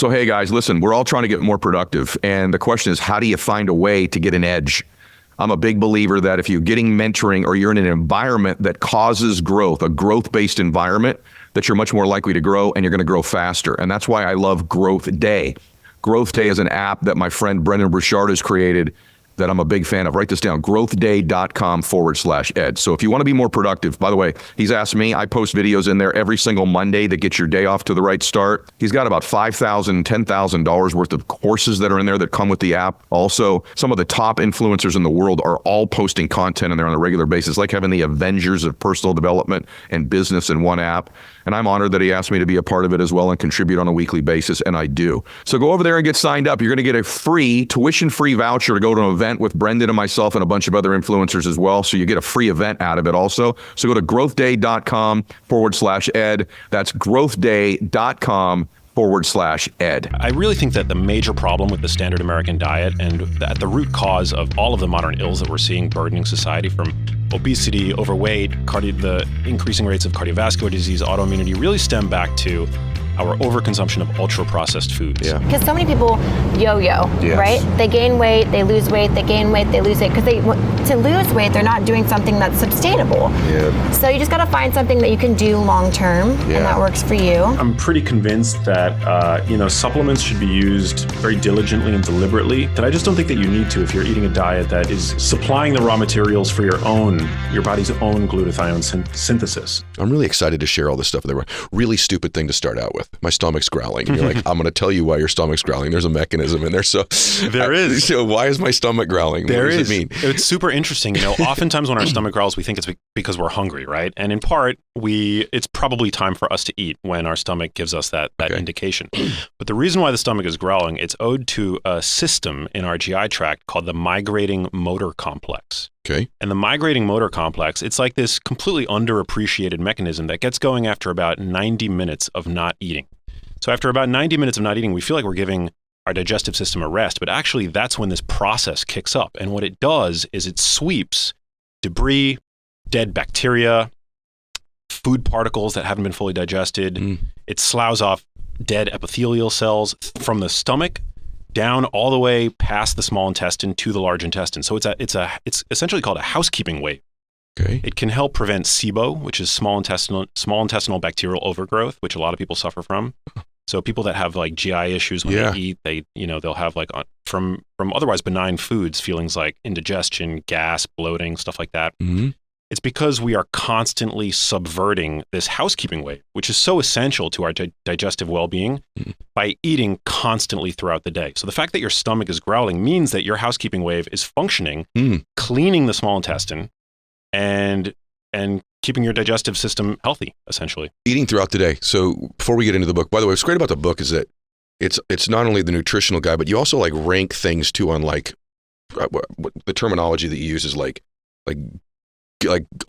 So, hey guys, listen, we're all trying to get more productive. And the question is, how do you find a way to get an edge? I'm a big believer that if you're getting mentoring or you're in an environment that causes growth, a growth-based environment, that you're much more likely to grow and you're going to grow faster. And that's why I love Growth Day. Growth Day is an app that my friend Brendan Burchard has created that I'm a big fan of. Write this down, growthday.com/ed. So if you want to be more productive, by the way, he's asked me, I post videos in there every single Monday that get your day off to the right start. He's got about $5,000, $10,000 worth of courses that are in there that come with the app. Also, some of the top influencers in the world are all posting content in there on a regular basis, like having the Avengers of personal development and business in one app. And I'm honored that he asked me to be a part of it as well and contribute on a weekly basis, and I do. So go over there and get signed up. You're going to get a free, tuition-free voucher to go to an event with Brendan and myself and a bunch of other influencers as well. So you get a free event out of it also. So go to growthday.com/ed. That's growthday.com/ed. I really think that the major problem with the standard American diet and at the root cause of all of the modern ills that we're seeing burdening society, from obesity, overweight, the increasing rates of cardiovascular disease, autoimmunity, really stem back to our overconsumption of ultra-processed foods. Yeah. Because so many people yo-yo, right? They gain weight, they lose weight, they gain weight, they lose weight. Because to lose weight, they're not doing something that's sustainable. Yeah. So you just got to find something that you can do long-term, and that works for you. I'm pretty convinced that supplements should be used very diligently and deliberately. But I just don't think that you need to if you're eating a diet that is supplying the raw materials for your body's own glutathione synthesis. I'm really excited to share all this stuff with everyone. Really stupid thing to start out with. My stomach's growling. And you're like, I'm going to tell you why your stomach's growling. There's a mechanism in there. So there is. So why is my stomach growling? What does it mean? It's super interesting. Oftentimes when our stomach growls, we think it's because we're hungry, right? And in part, it's probably time for us to eat when our stomach gives us that indication. But the reason why the stomach is growling, it's owed to a system in our GI tract called the migrating motor complex. Okay. And the migrating motor complex, it's like this completely underappreciated mechanism that gets going after about 90 minutes of not eating. So after about 90 minutes of not eating, we feel like we're giving our digestive system a rest, but actually that's when this process kicks up. And what it does is it sweeps debris, dead bacteria, food particles that haven't been fully digested. It sloughs off dead epithelial cells from the stomach down all the way past the small intestine to the large intestine. So it's essentially called a housekeeping wave. Okay. It can help prevent SIBO, which is small intestinal bacterial overgrowth, which a lot of people suffer from. So people that have like GI issues when they eat, they'll have like from otherwise benign foods, feelings like indigestion, gas, bloating, stuff like that. Mm-hmm. It's because we are constantly subverting this housekeeping wave, which is so essential to our digestive well-being by eating constantly throughout the day. So the fact that your stomach is growling means that your housekeeping wave is functioning, cleaning the small intestine and keeping your digestive system healthy, essentially. Eating throughout the day. So before we get into the book, by the way, what's great about the book is that it's not only the nutritional guide, but you also like rank things too on like the terminology that you use is like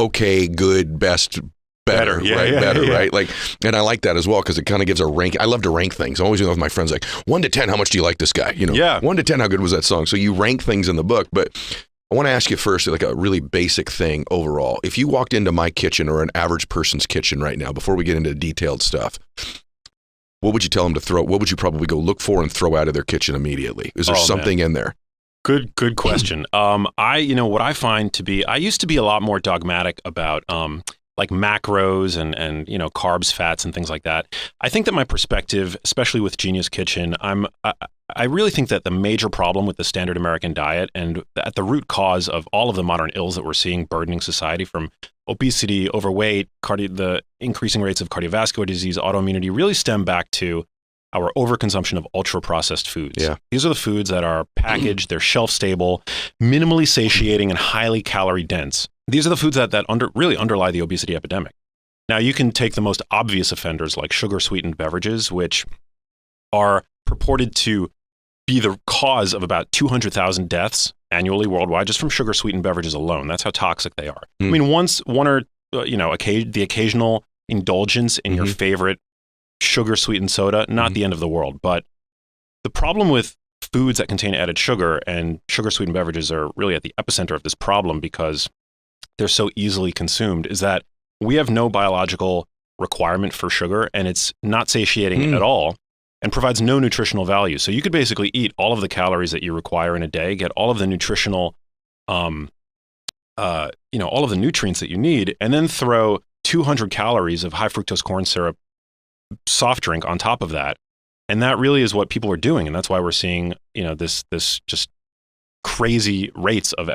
okay, good, best, better, right? Better, right? Like, and I like that as well because it kind of gives a rank. I love to rank things. I'm always doing that with my friends, like 1 to 10, how much do you like this guy? 1 to 10, how good was that song? So you rank things in the book, but I want to ask you first, like a really basic thing overall. If you walked into my kitchen or an average person's kitchen right now, before we get into detailed stuff, what would you tell them to throw? What would you probably go look for and throw out of their kitchen immediately? Is there something in there? Good question. What I find to be, I used to be a lot more dogmatic about like macros and carbs, fats, and things like that. I think that my perspective, especially with Genius Kitchen, I really think that the major problem with the standard American diet and at the root cause of all of the modern ills that we're seeing burdening society, from obesity, overweight, the increasing rates of cardiovascular disease, autoimmunity, really stem back to our overconsumption of ultra-processed foods. Yeah. These are the foods that are packaged, they're shelf-stable, minimally satiating, and highly calorie-dense. These are the foods that really underlie the obesity epidemic. Now, you can take the most obvious offenders like sugar-sweetened beverages, which are purported to be the cause of about 200,000 deaths annually worldwide, just from sugar-sweetened beverages alone. That's how toxic they are. I mean, the occasional indulgence in your favorite sugar-sweetened soda, not the end of the world. But the problem with foods that contain added sugar and sugar-sweetened beverages are really at the epicenter of this problem because they're so easily consumed, is that we have no biological requirement for sugar and it's not satiating at all. and provides no nutritional value. So you could basically eat all of the calories that you require in a day, get all of the nutritional, all of the nutrients that you need, and then throw 200 calories of high fructose corn syrup soft drink on top of that. And that really is what people are doing. And that's why we're seeing, this just crazy rates of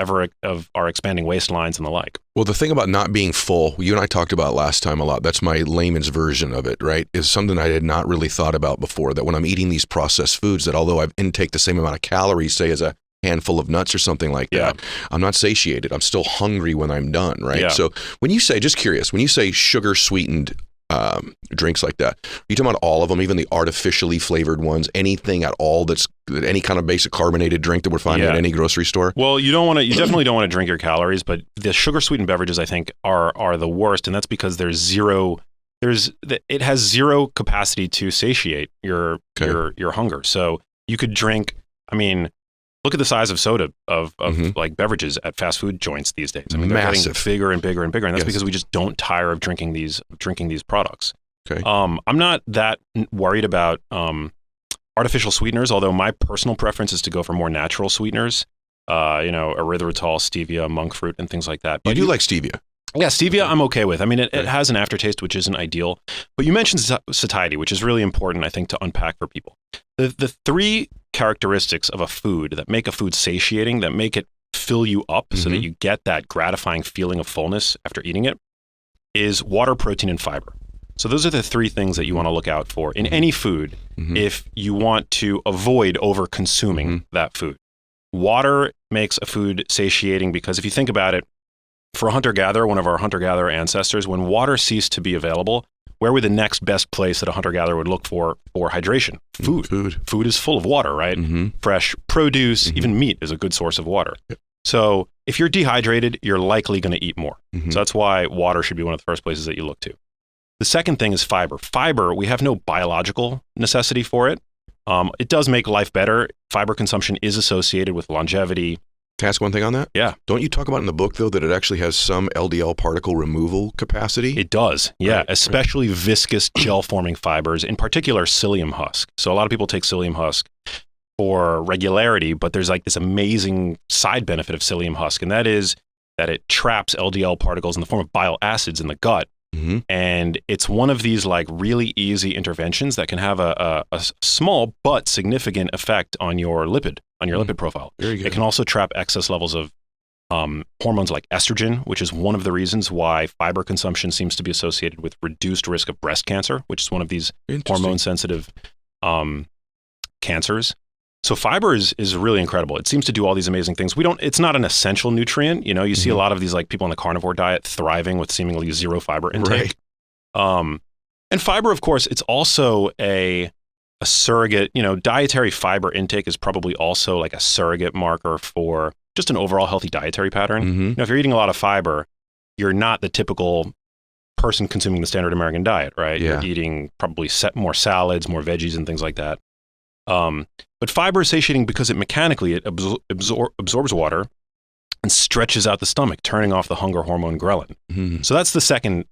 our expanding waistlines and the like. Well, the thing about not being full, you and I talked about last time a lot, that's my layman's version of it, right? Is something I had not really thought about before, that when I'm eating these processed foods, that although I've intake the same amount of calories, say as a handful of nuts or something like that, I'm not satiated. I'm still hungry when I'm done, right? Yeah. So when you say, just curious, when you say sugar-sweetened drinks like that, are you talking about all of them, even the artificially flavored ones, anything at all that's any kind of basic carbonated drink that we're finding at any grocery store? Well, you definitely don't want to drink your calories, but the sugar sweetened beverages I think are the worst, and that's because it has zero capacity to satiate your hunger. So you could drink, look at the size of soda of like beverages at fast food joints these days. They're Massive. getting bigger and bigger and bigger, and that's because we just don't tire of drinking these products. Okay. I'm not that worried about artificial sweeteners, although my personal preference is to go for more natural sweeteners. Erythritol, stevia, monk fruit, and things like that. But you like stevia? Yeah, stevia I'm okay with. It has an aftertaste which isn't ideal. But you mentioned satiety, which is really important, I think, to unpack for people. The three characteristics of a food that make a food satiating, that make it fill you up so that you get that gratifying feeling of fullness after eating it, is water, protein, and fiber. So those are the three things that you want to look out for in any food if you want to avoid over-consuming that food. Water makes a food satiating because if you think about it, for a hunter-gatherer, one of our hunter-gatherer ancestors, when water ceased to be available, where would the next best place that a hunter-gatherer would look for hydration? Food. Food is full of water, right? Fresh produce, even meat is a good source of water. Yep. So if you're dehydrated, you're likely going to eat more. So that's why water should be one of the first places that you look to. The second thing is fiber. Fiber, we have no biological necessity for it. It does make life better. Fiber consumption is associated with longevity. Can I ask one thing on that? Yeah. Don't you talk about in the book, though, that it actually has some LDL particle removal capacity? It does, yeah, especially viscous gel-forming fibers, in particular psyllium husk. So a lot of people take psyllium husk for regularity, but there's like this amazing side benefit of psyllium husk, and that is that it traps LDL particles in the form of bile acids in the gut. And it's one of these like really easy interventions that can have a small but significant effect on your lipid profile. Very good. It can also trap excess levels of hormones like estrogen, which is one of the reasons why fiber consumption seems to be associated with reduced risk of breast cancer, which is one of these hormone-sensitive cancers. So fiber is really incredible. It seems to do all these amazing things. It's not an essential nutrient. You see a lot of these like people on the carnivore diet thriving with seemingly zero fiber intake. Right. And fiber, of course, it's also a surrogate, dietary fiber intake is probably also like a surrogate marker for just an overall healthy dietary pattern. If you're eating a lot of fiber, you're not the typical person consuming the standard American diet, right? Yeah. You're eating probably more salads, more veggies and things like that. But fiber is satiating because it mechanically absorbs water and stretches out the stomach, turning off the hunger hormone ghrelin. So that's the second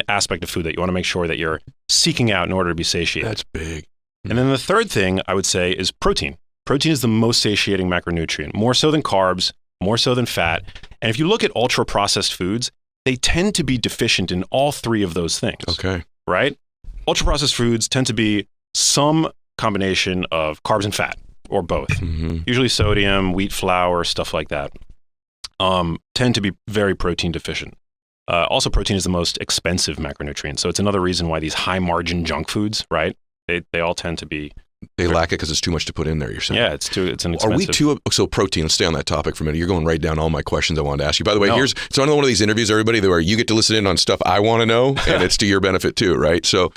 aspect of food that you want to make sure that you're seeking out in order to be satiated. That's big. And then the third thing I would say is protein. Protein is the most satiating macronutrient, more so than carbs, more so than fat. And if you look at ultra-processed foods, they tend to be deficient in all three of those things. Okay. Right? Ultra-processed foods tend to be some combination of carbs and fat, or both. Usually sodium, wheat flour, stuff like that, tend to be very protein deficient. Also, protein is the most expensive macronutrient. So it's another reason why these high-margin junk foods, right? They all tend to be... They lack it because it's too much to put in there, you're saying? Yeah, it's an expensive... Are we too... So protein, let's stay on that topic for a minute. You're going right down all my questions I wanted to ask you. By the way, it's one of these interviews, everybody, where you get to listen in on stuff I want to know, and it's to your benefit too, right? So,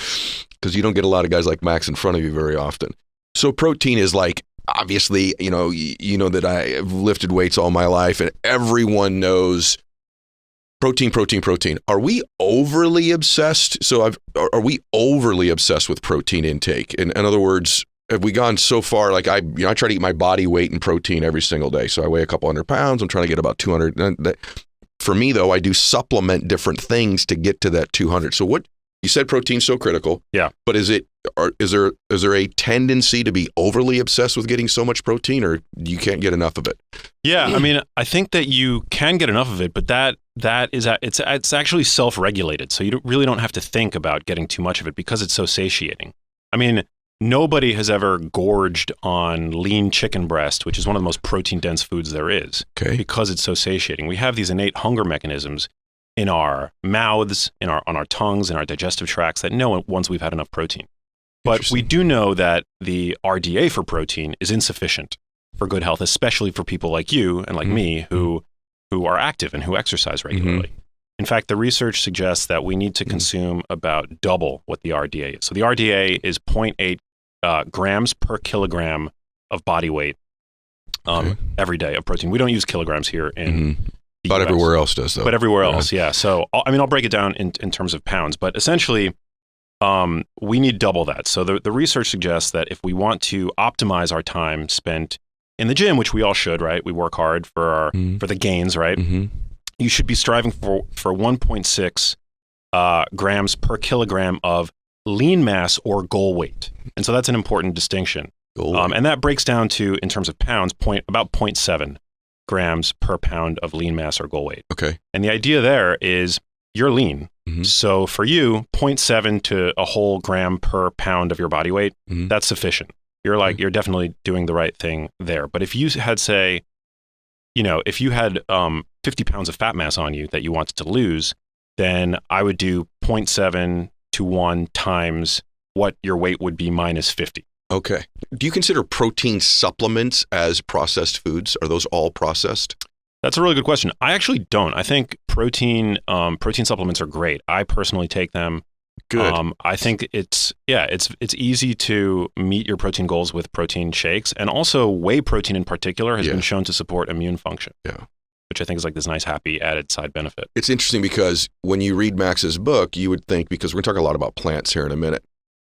because you don't get a lot of guys like Max in front of you very often. So protein is like, obviously, you know that I've lifted weights all my life, and everyone knows protein. Are we overly obsessed? So are we overly obsessed with protein intake? In other words, have we gone so far? Like I try to eat my body weight in protein every single day. So I weigh a couple hundred pounds. I'm trying to get about 200. For me though, I do supplement different things to get to that 200. So what you said, protein's so critical. Yeah. But is it is there a tendency to be overly obsessed with getting so much protein, or you can't get enough of it? Yeah, I mean, I think that you can get enough of it, but it's actually self-regulated. So you really don't have to think about getting too much of it because it's so satiating. I mean, nobody has ever gorged on lean chicken breast, which is one of the most protein-dense foods there is, because it's so satiating. We have these innate hunger mechanisms in our mouths, on our tongues, in our digestive tracts that know once we've had enough protein. But we do know that the RDA for protein is insufficient for good health, especially for people like you and like me who are active and who exercise regularly. In fact, the research suggests that we need to consume about double what the RDA is. So the RDA is 0.8 grams per kilogram of body weight every day of protein. We don't use kilograms here in the But US. everywhere else does, though. But everywhere else, yeah. So, I mean, I'll break it down in terms of pounds, but essentially, we need double that. So the research suggests that if we want to optimize our time spent in the gym, which we all should, right? We work hard for the gains, right? You should be striving for 1.6 grams per kilogram of lean mass or goal weight. And so that's an important distinction. And that breaks down to, in terms of pounds, about 0.7 grams per pound of lean mass or goal weight. Okay. And the idea there is you're lean. So for you, 0.7 to a whole gram per pound of your body weight, that's sufficient. You're definitely doing the right thing there. But if you had, say, if you had 50 pounds of fat mass on you that you wanted to lose, then I would do 0.7 to 1 times what your weight would be minus 50. Okay. Do you consider protein supplements as processed foods? Are those all processed? That's a really good question. I actually don't. I think protein supplements are great. I personally take them. Good. I think it's easy to meet your protein goals with protein shakes, and also whey protein in particular has been shown to support immune function. Yeah. Which I think is like this nice, happy added side benefit. It's interesting because when you read Max's book, you would think, because we're going to talk a lot about plants here in a minute,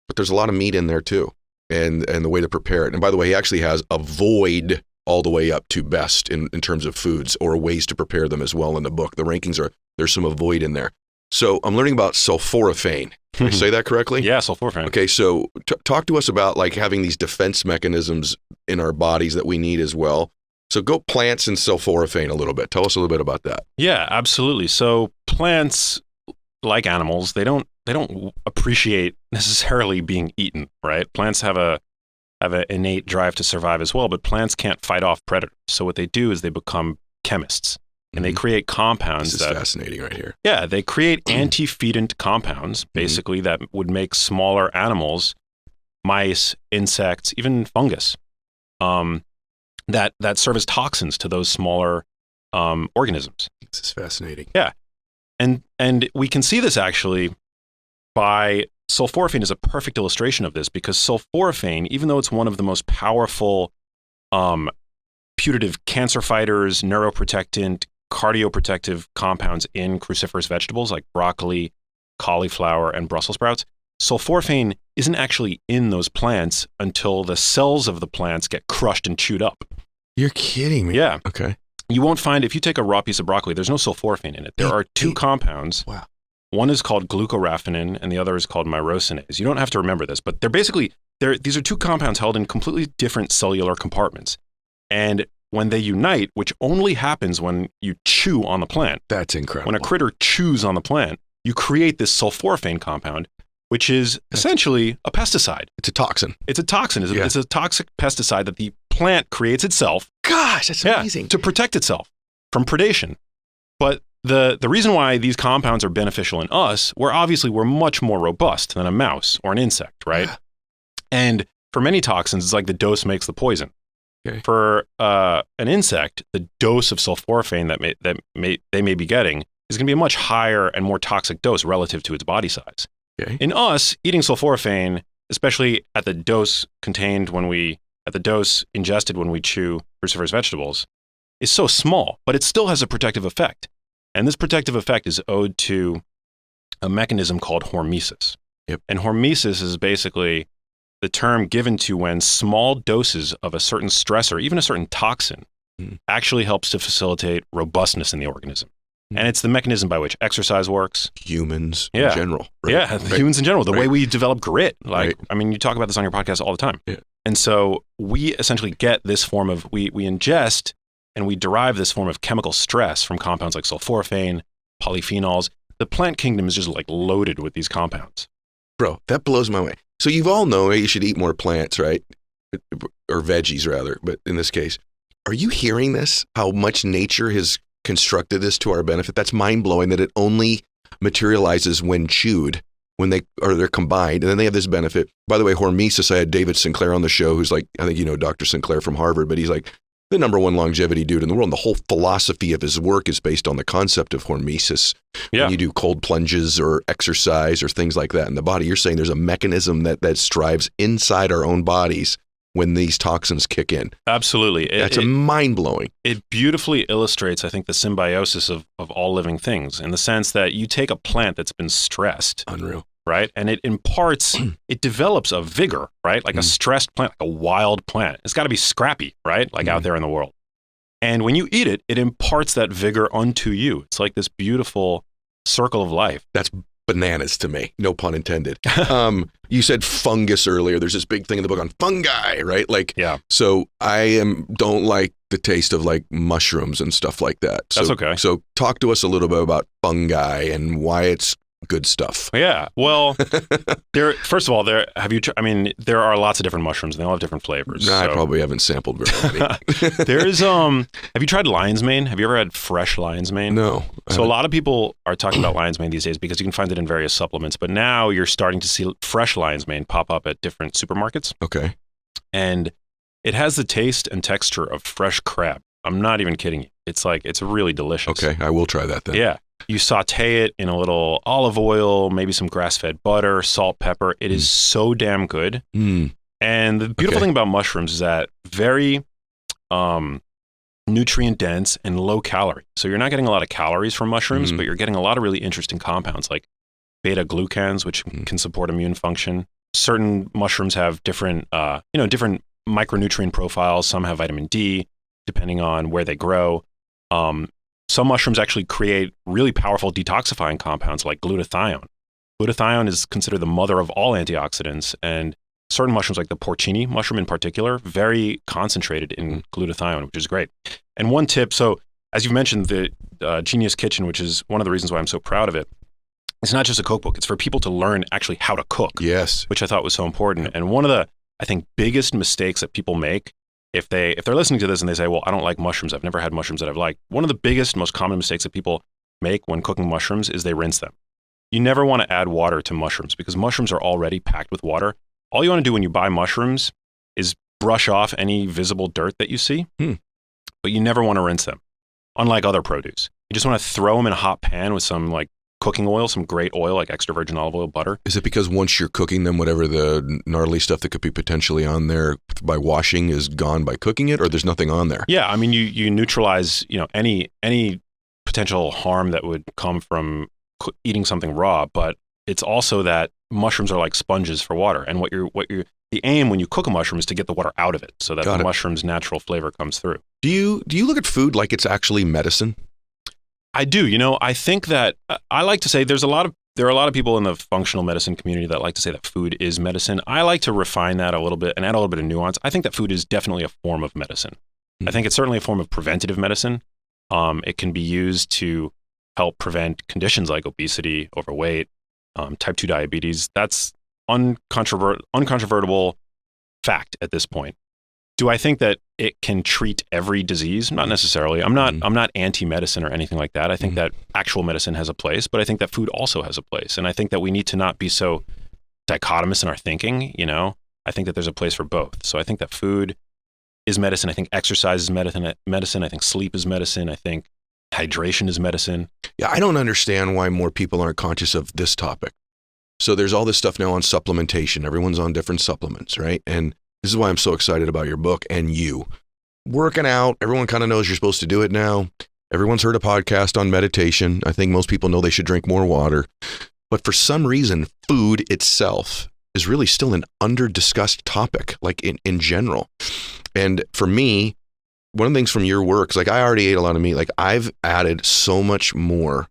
but there's a lot of meat in there too, and the way to prepare it. And by the way, he actually has avoid all the way up to best in terms of foods or ways to prepare them as well in the book. The rankings there's some avoid in there. So I'm learning about sulforaphane. Did I say that correctly? Yeah, sulforaphane. Okay, so talk to us about like having these defense mechanisms in our bodies that we need as well. So go plants and sulforaphane a little bit. Tell us a little bit about that. Yeah, absolutely. So plants, like animals, they don't appreciate necessarily being eaten, right? Plants have an innate drive to survive as well, but plants can't fight off predators. So what they do is they become chemists, and they create compounds this is fascinating right here. Yeah, they create anti-feedant compounds, basically, that would make smaller animals, mice, insects, even fungus, that serve as toxins to those smaller organisms. This is fascinating. Yeah, and we can see this actually by sulforaphane is a perfect illustration of this, because sulforaphane, even though it's one of the most powerful putative cancer fighters, neuroprotectant, cardioprotective compounds in cruciferous vegetables like broccoli, cauliflower, and Brussels sprouts, sulforaphane isn't actually in those plants until the cells of the plants get crushed and chewed up. You're kidding me. Yeah. Okay. You won't find, if you take a raw piece of broccoli, there's no sulforaphane in it. There are two compounds. Wow. One is called glucoraphanin and the other is called myrosinase. You don't have to remember this, but these are two compounds held in completely different cellular compartments. And when they unite, which only happens when you chew on the plant. That's incredible. When a critter chews on the plant, you create this sulforaphane compound, which is essentially a pesticide. It's a toxin. It's a toxin. It's a toxic pesticide that the plant creates itself. Gosh, that's amazing. To protect itself from predation. But the reason why these compounds are beneficial in us, we're much more robust than a mouse or an insect, right? Yeah. And for many toxins, it's like the dose makes the poison. Okay. For an insect, the dose of sulforaphane that they may be getting is going to be a much higher and more toxic dose relative to its body size. Okay. In us, eating sulforaphane, especially at the dose ingested when we chew cruciferous vegetables, is so small, but it still has a protective effect. And this protective effect is owed to a mechanism called hormesis. Yep. And hormesis is basically the term given to when small doses of a certain stressor, even a certain toxin, actually helps to facilitate robustness in the organism. And it's the mechanism by which exercise works. Humans in general. Right? Yeah, right. humans in general. The way we develop grit. Right. I mean, you talk about this on your podcast all the time. Yeah. And so we essentially get this form of, we ingest and we derive this form of chemical stress from compounds like sulforaphane, polyphenols. The plant kingdom is just like loaded with these compounds. Bro, that blows my way. So you all know you should eat more plants, right? Or veggies rather, but in this case. Are you hearing this? How much nature has constructed this to our benefit? That's mind-blowing that it only materializes when chewed, when they're combined, and then they have this benefit. By the way, hormesis, I had David Sinclair on the show, who's like, I think you know Dr. Sinclair from Harvard, but he's like the #1 longevity dude in the world. And the whole philosophy of his work is based on the concept of hormesis. Yeah. When you do cold plunges or exercise or things like that in the body, you're saying there's a mechanism that strives inside our own bodies when these toxins kick in. Absolutely. That's mind-blowing. It beautifully illustrates, I think, the symbiosis of all living things in the sense that you take a plant that's been stressed. Unreal. Right? And it imparts, it develops a vigor, right? Like a stressed plant, like a wild plant. It's got to be scrappy, right? Like out there in the world. And when you eat it, it imparts that vigor unto you. It's like this beautiful circle of life. That's bananas to me, no pun intended. You said fungus earlier. There's this big thing in the book on fungi, right? Like, yeah. So I don't like the taste of like mushrooms and stuff like that. So, that's okay. So talk to us a little bit about fungi and why it's good stuff. Yeah. Well, first of all, there are lots of different mushrooms and they all have different flavors. I probably haven't sampled very many. Have you tried lion's mane? Have you ever had fresh lion's mane? No. So a lot of people are talking about lion's mane these days because you can find it in various supplements, but now you're starting to see fresh lion's mane pop up at different supermarkets. Okay. And it has the taste and texture of fresh crab. I'm not even kidding you. It's really delicious. Okay. I will try that then. Yeah. You saute it in a little olive oil, maybe some grass-fed butter, salt, pepper. It is so damn good. And the beautiful thing about mushrooms is that very nutrient dense and low calorie. So you're not getting a lot of calories from mushrooms, but you're getting a lot of really interesting compounds like beta-glucans, which can support immune function. Certain mushrooms have different micronutrient profiles. Some have vitamin D, depending on where they grow. Some mushrooms actually create really powerful detoxifying compounds like glutathione. Glutathione is considered the mother of all antioxidants, and certain mushrooms like the porcini mushroom in particular, very concentrated in glutathione, which is great. And one tip, so as you've mentioned, the Genius Kitchen, which is one of the reasons why I'm so proud of it, it's not just a cookbook, it's for people to learn actually how to cook. Yes. Which I thought was so important. And one of the, I think, biggest mistakes that people make if they're listening to this and they say, well, I don't like mushrooms, I've never had mushrooms that I've liked. One of the biggest, most common mistakes that people make when cooking mushrooms is they rinse them. You never want to add water to mushrooms because mushrooms are already packed with water. All you want to do when you buy mushrooms is brush off any visible dirt that you see, but you never want to rinse them, unlike other produce. You just want to throw them in a hot pan with some like cooking oil, some great oil like extra virgin olive oil, butter. Is it because once you're cooking them, whatever the gnarly stuff that could be potentially on there by washing is gone by cooking it, or there's nothing on there? Yeah, I mean, you neutralize any potential harm that would come from eating something raw, but it's also that mushrooms are like sponges for water, and the aim when you cook a mushroom is to get the water out of it, so that the mushroom's natural flavor comes through. Do you look at food like it's actually medicine? I do. I think that I like to say there are a lot of people in the functional medicine community that like to say that food is medicine. I like to refine that a little bit and add a little bit of nuance. I think that food is definitely a form of medicine. I think it's certainly a form of preventative medicine. It can be used to help prevent conditions like obesity, overweight, type 2 diabetes. That's uncontrovertible fact at this point. Do I think that it can treat every disease? Not necessarily. I'm not anti-medicine or anything like that. I think that actual medicine has a place, but I think that food also has a place. And I think that we need to not be so dichotomous in our thinking, I think that there's a place for both. So I think that food is medicine. I think exercise is medicine. I think sleep is medicine. I think hydration is medicine. Yeah, I don't understand why more people aren't conscious of this topic. So there's all this stuff now on supplementation. Everyone's on different supplements, right? And this is why I'm so excited about your book and you. Working out, everyone kind of knows you're supposed to do it now. Everyone's heard a podcast on meditation. I think most people know they should drink more water. But for some reason, food itself is really still an under-discussed topic, like in general. And for me, one of the things from your work is like, I already ate a lot of meat. Like I've added so much more,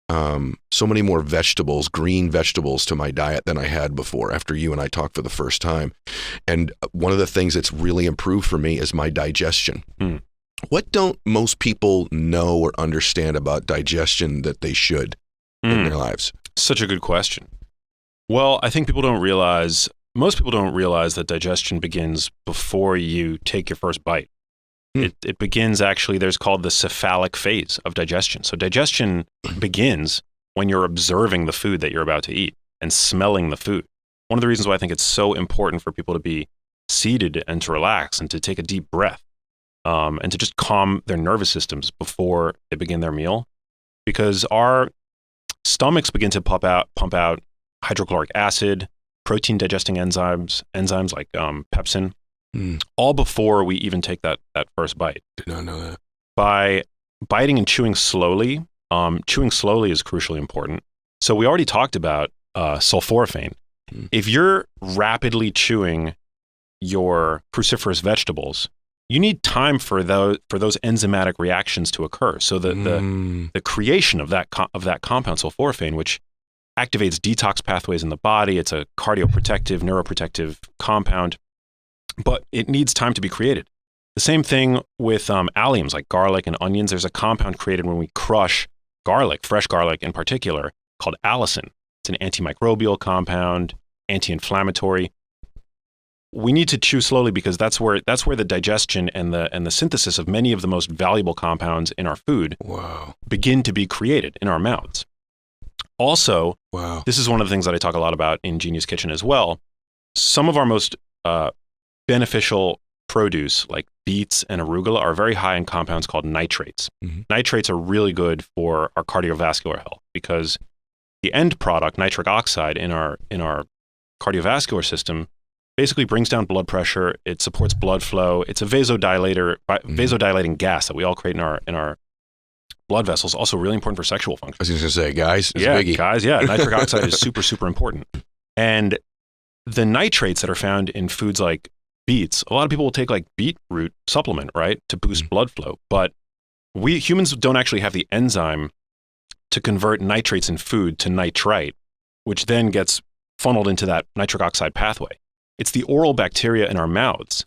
so many more vegetables, green vegetables to my diet than I had before after you and I talked for the first time. And one of the things that's really improved for me is my digestion. What don't most people know or understand about digestion that they should in their lives? Such a good question. Well, I think most people don't realize that digestion begins before you take your first bite. It begins actually, there's called the cephalic phase of digestion. So digestion begins when you're observing the food that you're about to eat and smelling the food. One of the reasons why I think it's so important for people to be seated and to relax and to take a deep breath and to just calm their nervous systems before they begin their meal, because our stomachs begin to pump out hydrochloric acid, protein digesting enzymes like pepsin, all before we even take that first bite. Did not know that. By biting and chewing slowly is crucially important. So we already talked about sulforaphane. If you're rapidly chewing your cruciferous vegetables, you need time for those enzymatic reactions to occur. So the creation of that compound sulforaphane, which activates detox pathways in the body, it's a cardioprotective, neuroprotective compound, but it needs time to be created. The same thing with alliums like garlic and onions. There's a compound created when we crush garlic, fresh garlic in particular, called allicin. It's an antimicrobial compound, anti-inflammatory. We need to chew slowly because that's where the digestion and the synthesis of many of the most valuable compounds in our food begin to be created in our mouths. Also, this is one of the things that I talk a lot about in Genius Kitchen as well. Some of our most beneficial produce, like beets and arugula, are very high in compounds called nitrates. Nitrates are really good for our cardiovascular health because the end product, nitric oxide, in our cardiovascular system basically brings down blood pressure. It supports blood flow. It's a vasodilating gas that we all create in our blood vessels. Also really important for sexual function. I was just going to say, guys, it's a biggie. Guys, nitric oxide is super, super important. And the nitrates that are found in foods like beets, a lot of people will take like beetroot supplement, right, to boost blood flow. But we humans don't actually have the enzyme to convert nitrates in food to nitrite, which then gets funneled into that nitric oxide pathway. It's the oral bacteria in our mouths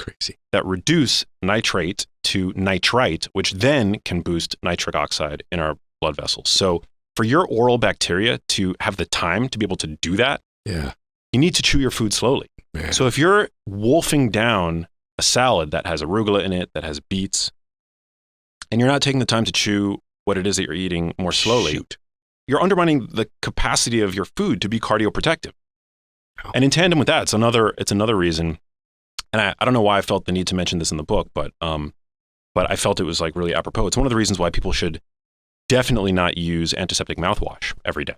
that reduce nitrate to nitrite, which then can boost nitric oxide in our blood vessels. So for your oral bacteria to have the time to be able to do that, you need to chew your food slowly. So if you're wolfing down a salad that has arugula in it, that has beets, and you're not taking the time to chew what it is that you're eating more slowly, you're undermining the capacity of your food to be cardioprotective. And in tandem with that, it's another reason, and I don't know why I felt the need to mention this in the book, but I felt it was like really apropos. It's one of the reasons why people should definitely not use antiseptic mouthwash every day,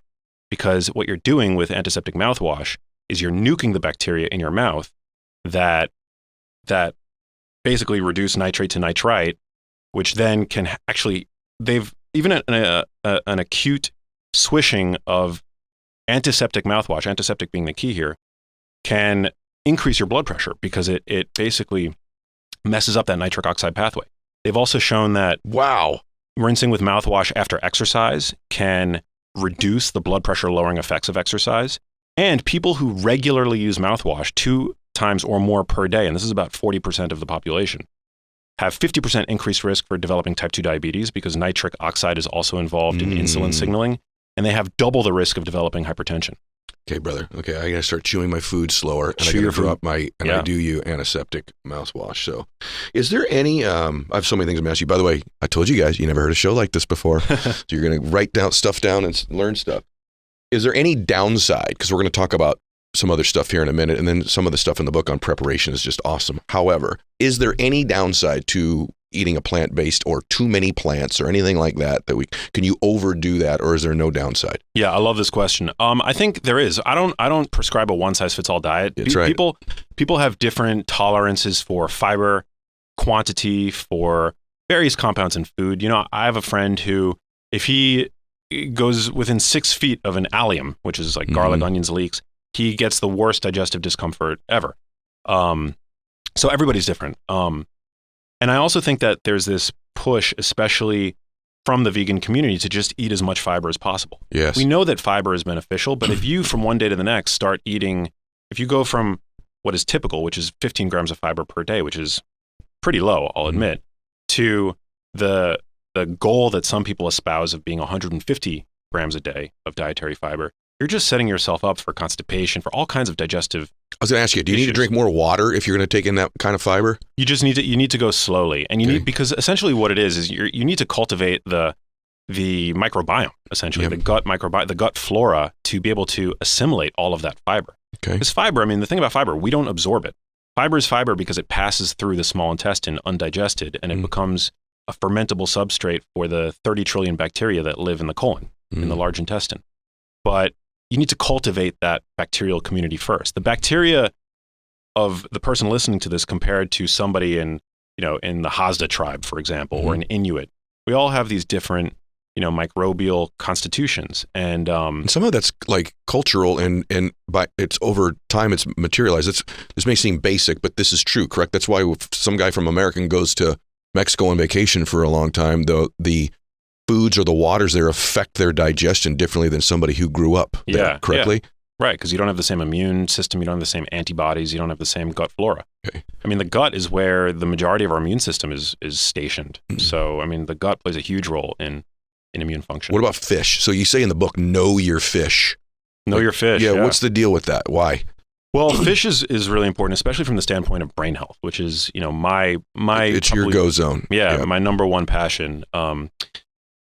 because what you're doing with antiseptic mouthwash is you're nuking the bacteria in your mouth that basically reduce nitrate to nitrite, which then can actually, even an acute swishing of antiseptic mouthwash, antiseptic being the key here, can increase your blood pressure because it basically messes up that nitric oxide pathway. They've also shown that rinsing with mouthwash after exercise can reduce the blood pressure lowering effects of exercise. And people who regularly use mouthwash 2 times or more per day, and this is about 40% of the population, have 50% increased risk for developing type 2 diabetes because nitric oxide is also involved in insulin signaling, and they have double the risk of developing hypertension. Okay, brother. Okay, I gotta start chewing my food slower, and I gotta drop I do you antiseptic mouthwash. So, is there any? I have so many things I'm gonna ask you. By the way, I told you guys you never heard a show like this before, so you're gonna write down stuff and learn stuff. Is there any downside? Because we're gonna talk about some other stuff here in a minute, and then some of the stuff in the book on preparation is just awesome. However, is there any downside to eating a plant-based or too many plants or anything like that can you overdo that, or is there no downside? Yeah, I love this question. I think there is. I don't prescribe a one-size-fits-all diet. That's right. People have different tolerances for fiber, quantity, for various compounds in food. You know, I have a friend who, if he goes within 6 feet of an allium, which is like garlic, onions, leeks, he gets the worst digestive discomfort ever. So everybody's different. And I also think that there's this push, especially from the vegan community, to just eat as much fiber as possible. Yes. We know that fiber is beneficial, but if you from one day to the next start eating, if you go from what is typical, which is 15 grams of fiber per day, which is pretty low, I'll admit, to the goal that some people espouse of being 150 grams a day of dietary fiber, you're just setting yourself up for constipation, for all kinds of digestive. I was going to ask you, do you need to drink more water if you're going to take in that kind of fiber? You just need to go slowly, and you need, because essentially what it is you need to cultivate the microbiome, essentially the gut microbiome, the gut flora, to be able to assimilate all of that fiber. Okay. Because fiber, I mean, the thing about fiber, we don't absorb it. Fiber is fiber because it passes through the small intestine undigested, and it becomes a fermentable substrate for the 30 trillion bacteria that live in the colon, in the large intestine. But you need to cultivate that bacterial community first. The bacteria of the person listening to this compared to somebody in the Hazda tribe, for example, or an Inuit, we all have these different, microbial constitutions. And some of that's like cultural and by it's over time it's materialized. This may seem basic, but this is true, correct? That's why if some guy from America goes to Mexico on vacation for a long time, the foods or the waters there affect their digestion differently than somebody who grew up there, correctly? Yeah. Right, because you don't have the same immune system, you don't have the same antibodies, you don't have the same gut flora. Okay. I mean, the gut is where the majority of our immune system is stationed. So, I mean, the gut plays a huge role in immune function. What about fish? So you say in the book, know your fish. Know your fish. Yeah, what's the deal with that? Why? Well, fish is really important, especially from the standpoint of brain health, which is, my it's your go zone. Yeah, my number one passion.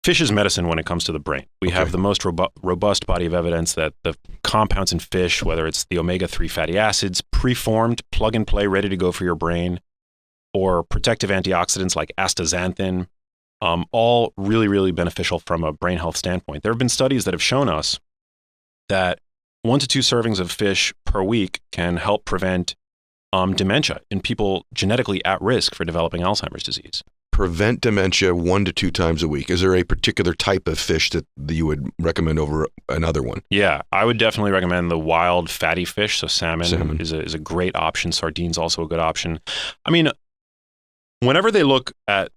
Fish is medicine when it comes to the brain. We have the most robust body of evidence that the compounds in fish, whether it's the omega-3 fatty acids, preformed, plug and play, ready to go for your brain, or protective antioxidants like astaxanthin, all really, really beneficial from a brain health standpoint. There have been studies that have shown us that 1 to 2 servings of fish per week can help prevent dementia in people genetically at risk for developing Alzheimer's disease. Prevent dementia 1 to 2 times a week. Is there a particular type of fish that you would recommend over another one? Yeah, I would definitely recommend the wild fatty fish. So salmon. Is a great option. Sardines also a good option. I mean, whenever they look at,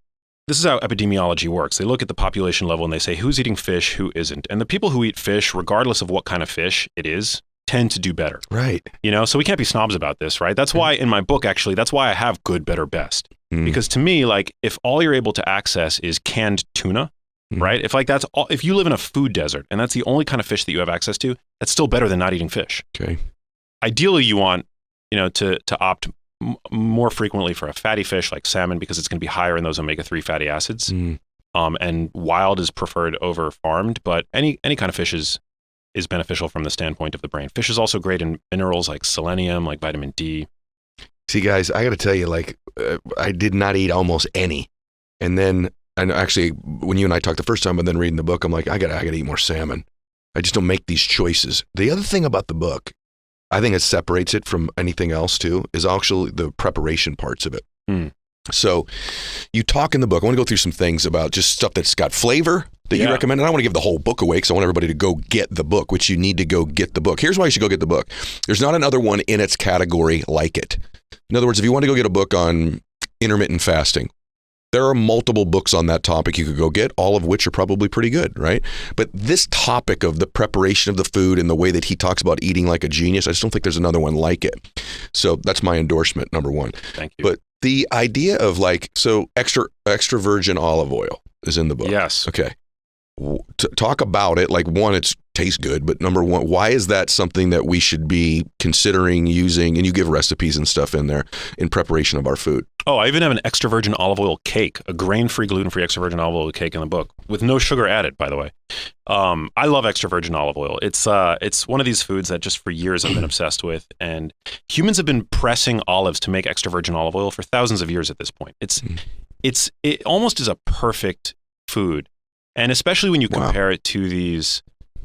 this is how epidemiology works. They look at the population level and they say who's eating fish, who isn't. And the people who eat fish, regardless of what kind of fish it is, tend to do better. Right. So we can't be snobs about this, right? That's why in my book, actually, that's why I have good, better, best. Because to me, like, if all you're able to access is canned tuna, right? If that's all, if you live in a food desert and that's the only kind of fish that you have access to, that's still better than not eating fish. Okay. Ideally, you want, to opt more frequently for a fatty fish like salmon because it's going to be higher in those omega-3 fatty acids. And wild is preferred over farmed, but any kind of fish is beneficial from the standpoint of the brain. Fish is also great in minerals like selenium, like vitamin D. See, guys, I got to tell you, I did not eat almost any. And then, and actually, when you and I talked the first time and then reading the book, I'm like, I got to eat more salmon. I just don't make these choices. The other thing about the book, I think it separates it from anything else too, is actually the preparation parts of it. So you talk in the book, I want to go through some things about just stuff that's got flavor that you recommend. And I don't want to give the whole book away because I want everybody to go get the book, which you need to go get the book. Here's why you should go get the book. There's not another one in its category like it. In other words, if you want to go get a book on intermittent fasting, there are multiple books on that topic you could go get, all of which are probably pretty good, right? But this topic of the preparation of the food and the way that he talks about eating like a genius, I just don't think there's another one like it. So that's my endorsement, number one. Thank you. But the idea of extra virgin olive oil is in the book. Yes. Okay. Talk about it. Like, one, it tastes good, but number one, why is that something that we should be considering using? And you give recipes and stuff in there in preparation of our food. Oh, I even have an extra virgin olive oil cake, a grain-free, gluten-free extra virgin olive oil cake in the book with no sugar added, by the way. I love extra virgin olive oil. It's one of these foods that just for years I've been obsessed with, and humans have been pressing olives to make extra virgin olive oil for thousands of years at this point. It almost is a perfect food, and especially when you compare it to these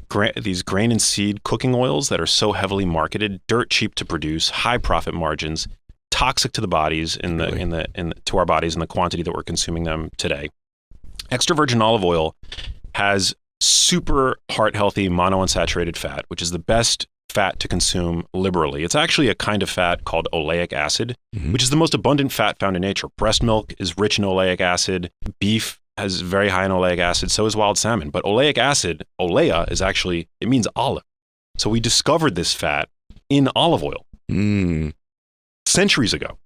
grain and seed cooking oils that are so heavily marketed, dirt cheap to produce, high profit margins, toxic to the bodies to our bodies in the quantity that we're consuming them today. Extra virgin olive oil has super heart healthy monounsaturated fat, which is the best fat to consume liberally. It's actually a kind of fat called oleic acid, which is the most abundant fat found in nature. Breast milk is rich in oleic acid. Beef has very high in oleic acid. So is wild salmon. But oleic acid, olea, is actually, it means olive. So we discovered this fat in olive oil centuries ago.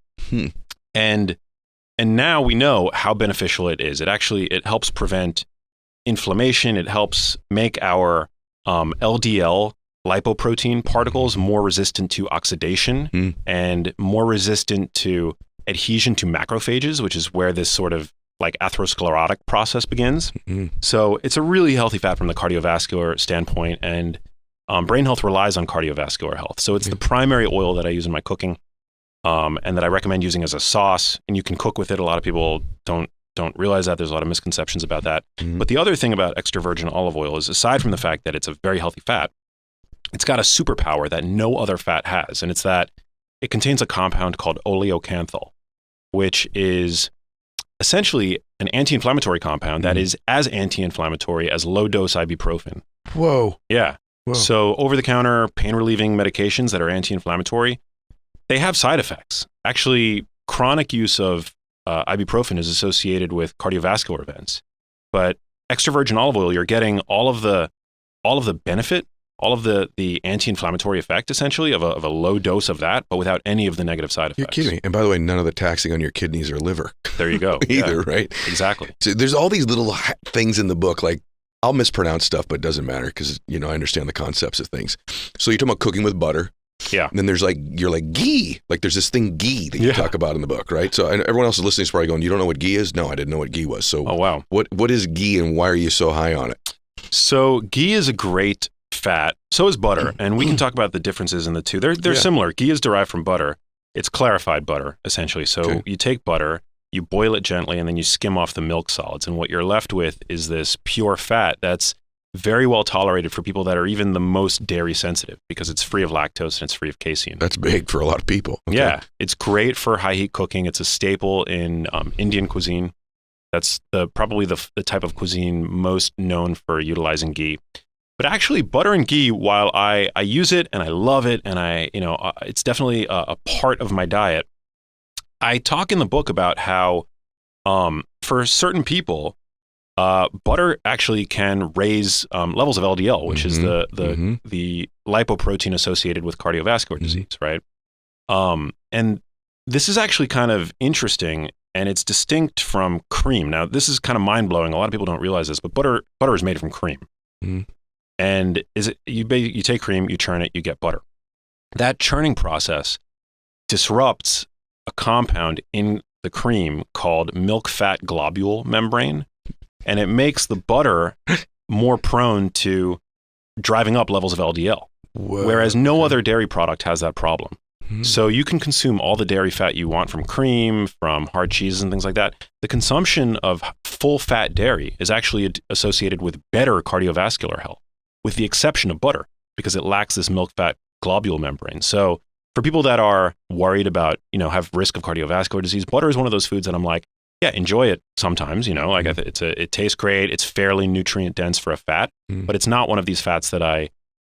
And now we know how beneficial it is. It helps prevent inflammation. It helps make our LDL lipoprotein particles more resistant to oxidation and more resistant to adhesion to macrophages, which is where this sort of like atherosclerotic process begins. So it's a really healthy fat from the cardiovascular standpoint, and brain health relies on cardiovascular health. So it's the primary oil that I use in my cooking, and that I recommend using as a sauce, and you can cook with it. A lot of people don't realize that. There's a lot of misconceptions about that. But the other thing about extra virgin olive oil is, aside from the fact that it's a very healthy fat, it's got a superpower that no other fat has, and it's that it contains a compound called oleocanthal, which is essentially an anti-inflammatory compound that is as anti-inflammatory as low-dose ibuprofen. Whoa. Yeah. Whoa. So over-the-counter pain-relieving medications that are anti-inflammatory, they have side effects. Actually, chronic use of ibuprofen is associated with cardiovascular events. But extra virgin olive oil, you're getting all of the benefit, all of the anti-inflammatory effect, essentially, of a low dose of that, but without any of the negative side effects. You're kidding me. And by the way, none of the taxing on your kidneys or liver. There you go. Either, Yeah. right? Exactly. So there's all these little things in the book, like I'll mispronounce stuff, but it doesn't matter because, I understand the concepts of things. So you're talking about cooking with butter. Yeah. And then there's you're like ghee. Like there's this thing ghee that you talk about in the book, right? So and everyone else is listening is probably going, you don't know what ghee is? No, I didn't know what ghee was. So oh, wow. What is ghee and why are you so high on it? So ghee is a great fat. So is butter. And we can talk about the differences in the two. They're similar. Ghee is derived from butter. It's clarified butter, essentially. So you take butter, you boil it gently, and then you skim off the milk solids. And what you're left with is this pure fat that's very well tolerated for people that are even the most dairy sensitive, because it's free of lactose and it's free of casein. That's big for a lot of people. Okay. Yeah. It's great for high heat cooking. It's a staple in Indian cuisine. That's probably the type of cuisine most known for utilizing ghee. But actually, butter and ghee, while I use it and I love it, and it's definitely a part of my diet, I talk in the book about how for certain people, butter actually can raise levels of LDL, which is the lipoprotein associated with cardiovascular disease, right? And this is actually kind of interesting, and it's distinct from cream. Now, this is kind of mind-blowing. A lot of people don't realize this, but butter is made from cream. And you take cream, you churn it, you get butter. That churning process disrupts a compound in the cream called milk fat globule membrane, and it makes the butter more prone to driving up levels of LDL. Whoa, whereas no other dairy product has that problem. So you can consume all the dairy fat you want from cream, from hard cheeses and things like that. The consumption of full fat dairy is actually associated with better cardiovascular health, with the exception of butter, because it lacks this milk fat globule membrane. So for people that are worried about, have risk of cardiovascular disease, butter is one of those foods that I'm like, yeah, enjoy it sometimes, it tastes great. It's fairly nutrient dense for a fat, but it's not one of these fats that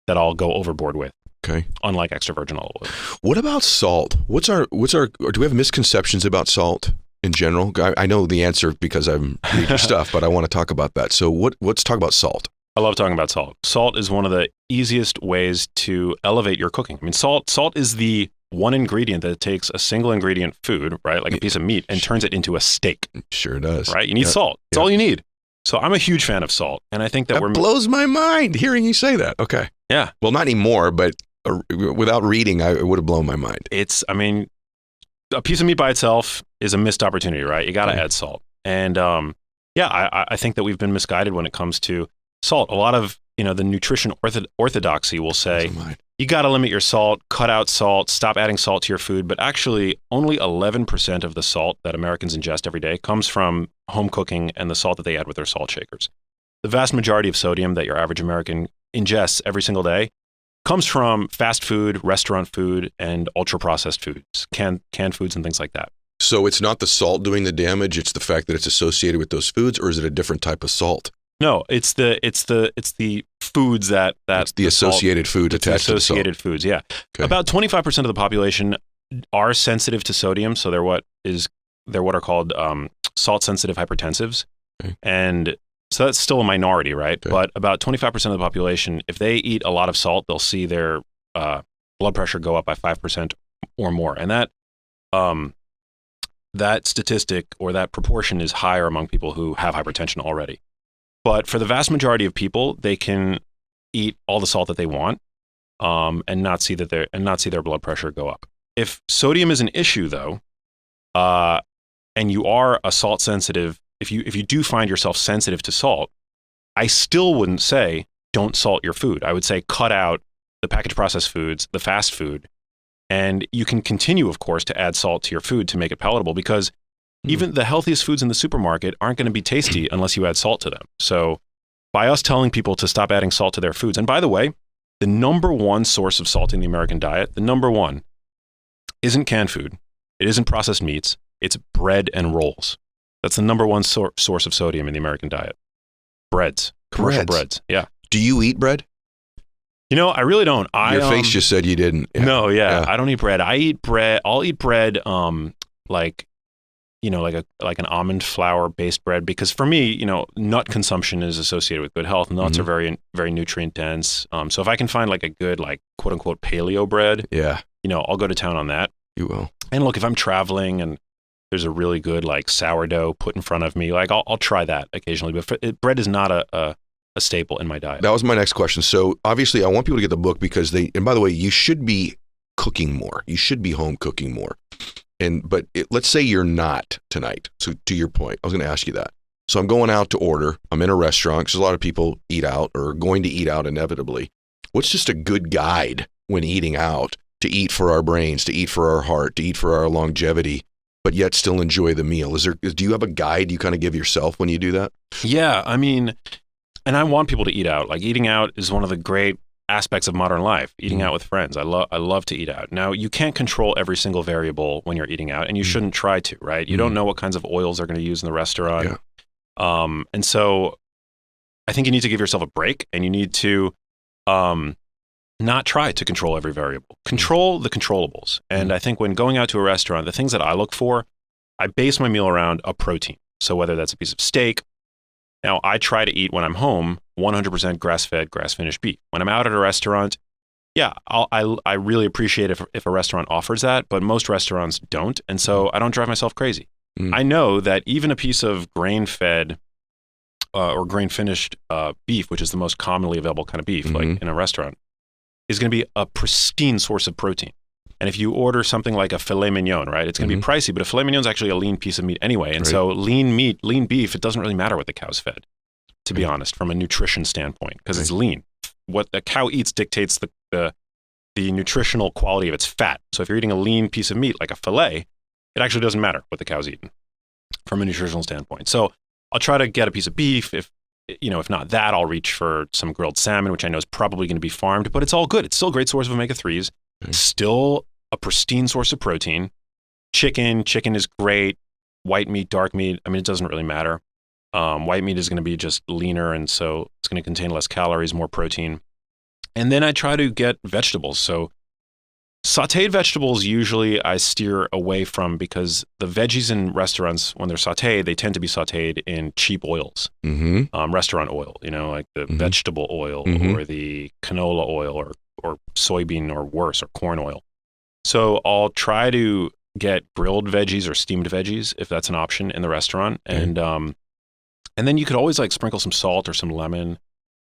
I'll go overboard with. Okay. Unlike extra virgin olive oil. What about salt? What's our? Do we have misconceptions about salt in general? I know the answer because I'm reading your stuff, but I want to talk about that. So let's talk about salt. I love talking about salt. Salt is one of the easiest ways to elevate your cooking. I mean, salt is the one ingredient that takes a single ingredient food, right, like a piece of meat, and turns it into a steak. Sure does. Right? You need salt. It's all you need. So I'm a huge fan of salt, and I think that blows my mind hearing you say that. Okay. Yeah. Well, not anymore, but without reading, it would have blown my mind. A piece of meat by itself is a missed opportunity, right? You got to add salt. And I think that we've been misguided when it comes to salt. A lot of, the nutrition orthodoxy will say, you got to limit your salt, cut out salt, stop adding salt to your food. But actually, only 11% of the salt that Americans ingest every day comes from home cooking and the salt that they add with their salt shakers. The vast majority of sodium that your average American ingests every single day comes from fast food, restaurant food, and ultra-processed foods, canned foods and things like that. So it's not the salt doing the damage, it's the fact that it's associated with those foods, or is it a different type of salt? No, it's the foods that it's the associated food attached to the salt. Associated foods, yeah. Okay. About 25% of the population are sensitive to sodium, so they're what are called salt-sensitive hypertensives, okay. And so that's still a minority, right? Okay. But about 25% of the population, if they eat a lot of salt, they'll see their blood pressure go up by 5% or more, and that statistic or that proportion is higher among people who have hypertension already. But for the vast majority of people, they can eat all the salt that they want, and not see their blood pressure go up. If sodium is an issue, though, and you are a salt sensitive, if you do find yourself sensitive to salt, I still wouldn't say don't salt your food. I would say cut out the packaged processed foods, the fast food, and you can continue, of course, to add salt to your food to make it palatable, because even the healthiest foods in the supermarket aren't going to be tasty unless you add salt to them. So by us telling people to stop adding salt to their foods, and by the way, the number one source of salt in the American diet, the number one, isn't canned food. It isn't processed meats. It's bread and rolls. That's the number one source of sodium in the American diet. Breads. Commercial breads. Yeah. Do you eat bread? I really don't. Your face just said you didn't. Yeah. No, yeah. I don't eat bread. I eat bread. I'll eat bread like an almond flour based bread, because for me, nut consumption is associated with good health. Nuts are very, very nutrient dense. So if I can find like a good, like quote unquote paleo bread, I'll go to town on that. You will. And look, if I'm traveling and there's a really good like sourdough put in front of me, like I'll try that occasionally. But bread is not a staple in my diet. That was my next question. So obviously I want people to get the book because and by the way, you should be cooking more. You should be home cooking more. But let's say you're not tonight. So to your point, I was going to ask you that. So I'm going out to order. I'm in a restaurant because a lot of people eat out or are going to eat out inevitably. What's just a good guide when eating out to eat for our brains, to eat for our heart, to eat for our longevity, but yet still enjoy the meal? Do you have a guide you kind of give yourself when you do that? Yeah, I mean, and I want people to eat out. Like eating out is one of the great aspects of modern life, eating out with friends. I love to eat out. Now, you can't control every single variable when you're eating out, and you shouldn't try to, right? You don't know what kinds of oils they're going to use in the restaurant. Yeah. And so I think you need to give yourself a break, and you need to not try to control every variable. Control the controllables. And I think when going out to a restaurant, the things that I look for, I base my meal around a protein. So whether that's a piece of steak. Now, I try to eat when I'm home 100% grass-fed, grass-finished beef. When I'm out at a restaurant, I really appreciate if a restaurant offers that, but most restaurants don't, and so I don't drive myself crazy. I know that even a piece of grain-fed or grain-finished beef, which is the most commonly available kind of beef, like in a restaurant, is going to be a pristine source of protein. And if you order something like a filet mignon, right, it's going to be pricey, but a filet mignon is actually a lean piece of meat anyway. And so lean beef, it doesn't really matter what the cow's fed, to be honest, from a nutrition standpoint, because it's lean. What the cow eats dictates the nutritional quality of its fat. So if you're eating a lean piece of meat, like a filet, it actually doesn't matter what the cow's eating from a nutritional standpoint. So I'll try to get a piece of beef. If not that, I'll reach for some grilled salmon, which I know is probably going to be farmed, but it's all good. It's still a great source of omega-3s. Still a pristine source of protein. Chicken is great. White meat, dark meat, I mean, it doesn't really matter. White meat is going to be just leaner, and so it's going to contain less calories, more protein. And then I try to get vegetables. So sauteed vegetables, usually I steer away from, because the veggies in restaurants, when they're sauteed, they tend to be sauteed in cheap oils. Restaurant oil, like the vegetable oil or the canola oil or soybean or worse, or corn oil. So I'll try to get grilled veggies or steamed veggies if that's an option in the restaurant. And then you could always like sprinkle some salt or some lemon.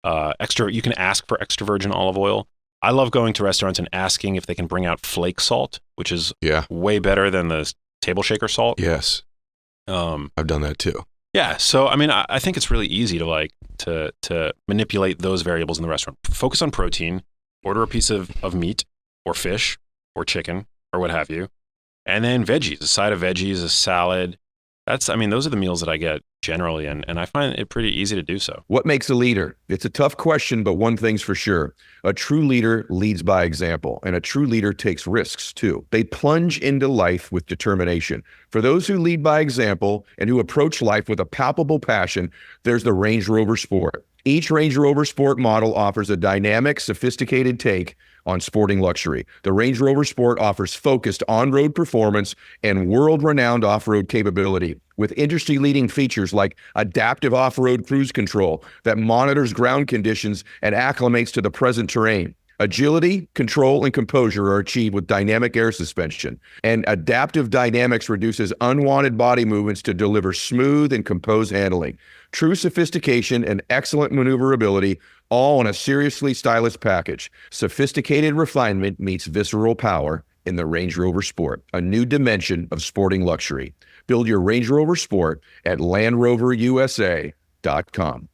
You can ask for extra virgin olive oil. I love going to restaurants and asking if they can bring out flake salt, which is way better than the table shaker salt. Yes. I've done that too. Yeah. So, I mean, I think it's really easy to manipulate those variables in the restaurant. Focus on protein, order a piece of meat or fish or chicken or what have you. And then veggies, a side of veggies, a salad. Those are the meals that I get generally, and I find it pretty easy to do so. What makes a leader? It's a tough question, but one thing's for sure. A true leader leads by example, and a true leader takes risks too. They plunge into life with determination. For those who lead by example and who approach life with a palpable passion, there's the Range Rover Sport. Each Range Rover Sport model offers a dynamic, sophisticated take on sporting luxury. The Range Rover Sport offers focused on-road performance and world-renowned off-road capability with industry-leading features like adaptive off-road cruise control that monitors ground conditions and acclimates to the present terrain. Agility, control, and composure are achieved with dynamic air suspension, and adaptive dynamics reduces unwanted body movements to deliver smooth and composed handling. True sophistication and excellent maneuverability, all in a seriously stylish package. Sophisticated refinement meets visceral power in the Range Rover Sport, a new dimension of sporting luxury. Build your Range Rover Sport at LandRoverUSA.com.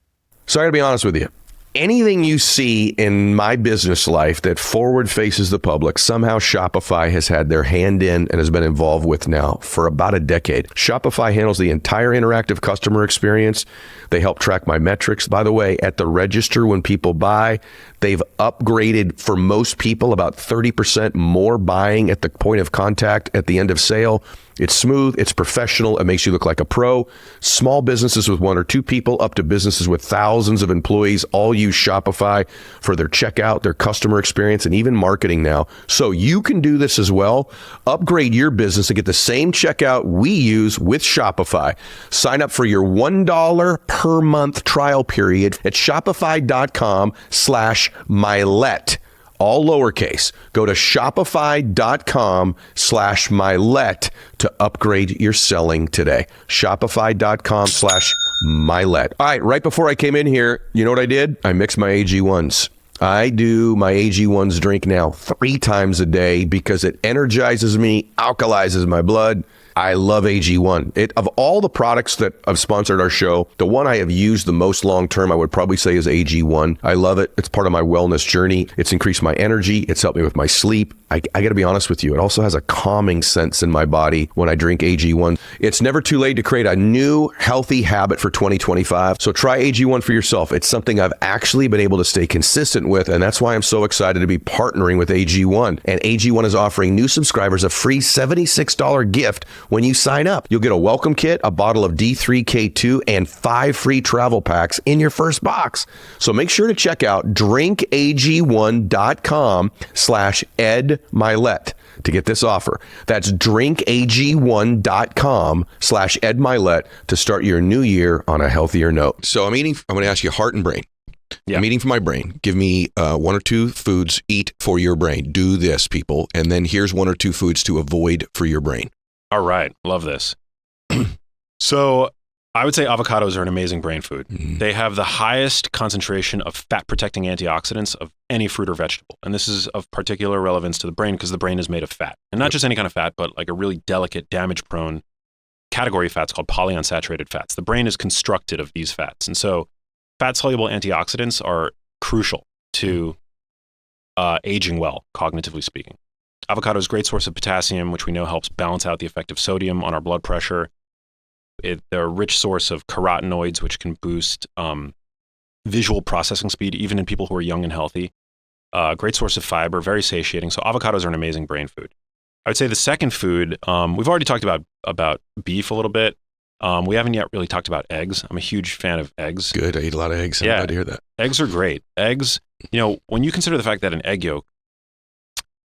So I gotta be honest with you. Anything you see in my business life that forward faces the public, somehow Shopify has had their hand in and has been involved with now for about a decade. Shopify handles the entire interactive customer experience. They help track my metrics. By the way, at the register when people buy, they've upgraded for most people about 30% more buying at the point of contact at the end of sale. It's smooth, it's professional, it makes you look like a pro. Small businesses with 1 or 2 people up to businesses with thousands of employees all use Shopify for their checkout, their customer experience, and even marketing now. So you can do this as well. Upgrade your business and get the same checkout we use with Shopify. Sign up for your $1 per month trial period at shopify.com/Mylett. All lowercase. Go to shopify.com/Mylett to upgrade your selling today. Shopify.com/Mylett. All right, right before I came in here, you know what I did? I mixed my AG1s. I do my AG1s drink now 3 times a day because it energizes me, alkalizes my blood. I love AG1. Of all the products that have sponsored our show, the one I have used the most long-term, I would probably say is AG1. I love it. It's part of my wellness journey. It's increased my energy. It's helped me with my sleep. I got to be honest with you. It also has a calming sense in my body when I drink AG1. It's never too late to create a new healthy habit for 2025. So try AG1 for yourself. It's something I've actually been able to stay consistent with, and that's why I'm so excited to be partnering with AG1. And AG1 is offering new subscribers a free $76 gift when you sign up. You'll get a welcome kit, a bottle of D3K2, and 5 free travel packs in your first box. So make sure to check out drinkag1.com/EdMylett to get this offer. That's drinkag1.com/EdMylett to start your new year on a healthier note. So I'm going to ask you heart and brain. Yeah. I'm eating for my brain. Give me 1 or 2 foods, eat for your brain. Do this, people. And then here's 1 or 2 foods to avoid for your brain. All right. Love this. So I would say avocados are an amazing brain food. Mm-hmm. They have the highest concentration of fat-protecting antioxidants of any fruit or vegetable. And this is of particular relevance to the brain because the brain is made of fat. And not just any kind of fat, but like a really delicate, damage-prone category of fats called polyunsaturated fats. The brain is constructed of these fats. And so fat-soluble antioxidants are crucial to aging well, cognitively speaking. Avocado is a great source of potassium, which we know helps balance out the effect of sodium on our blood pressure. They're a rich source of carotenoids, which can boost visual processing speed, even in people who are young and healthy. Great source of fiber, very satiating. So avocados are an amazing brain food. I would say the second food, we've already talked about beef a little bit. We haven't yet really talked about eggs. I'm a huge fan of eggs. Good. I eat a lot of eggs. I'm glad to hear that. Eggs are great. Eggs, when you consider the fact that an egg yolk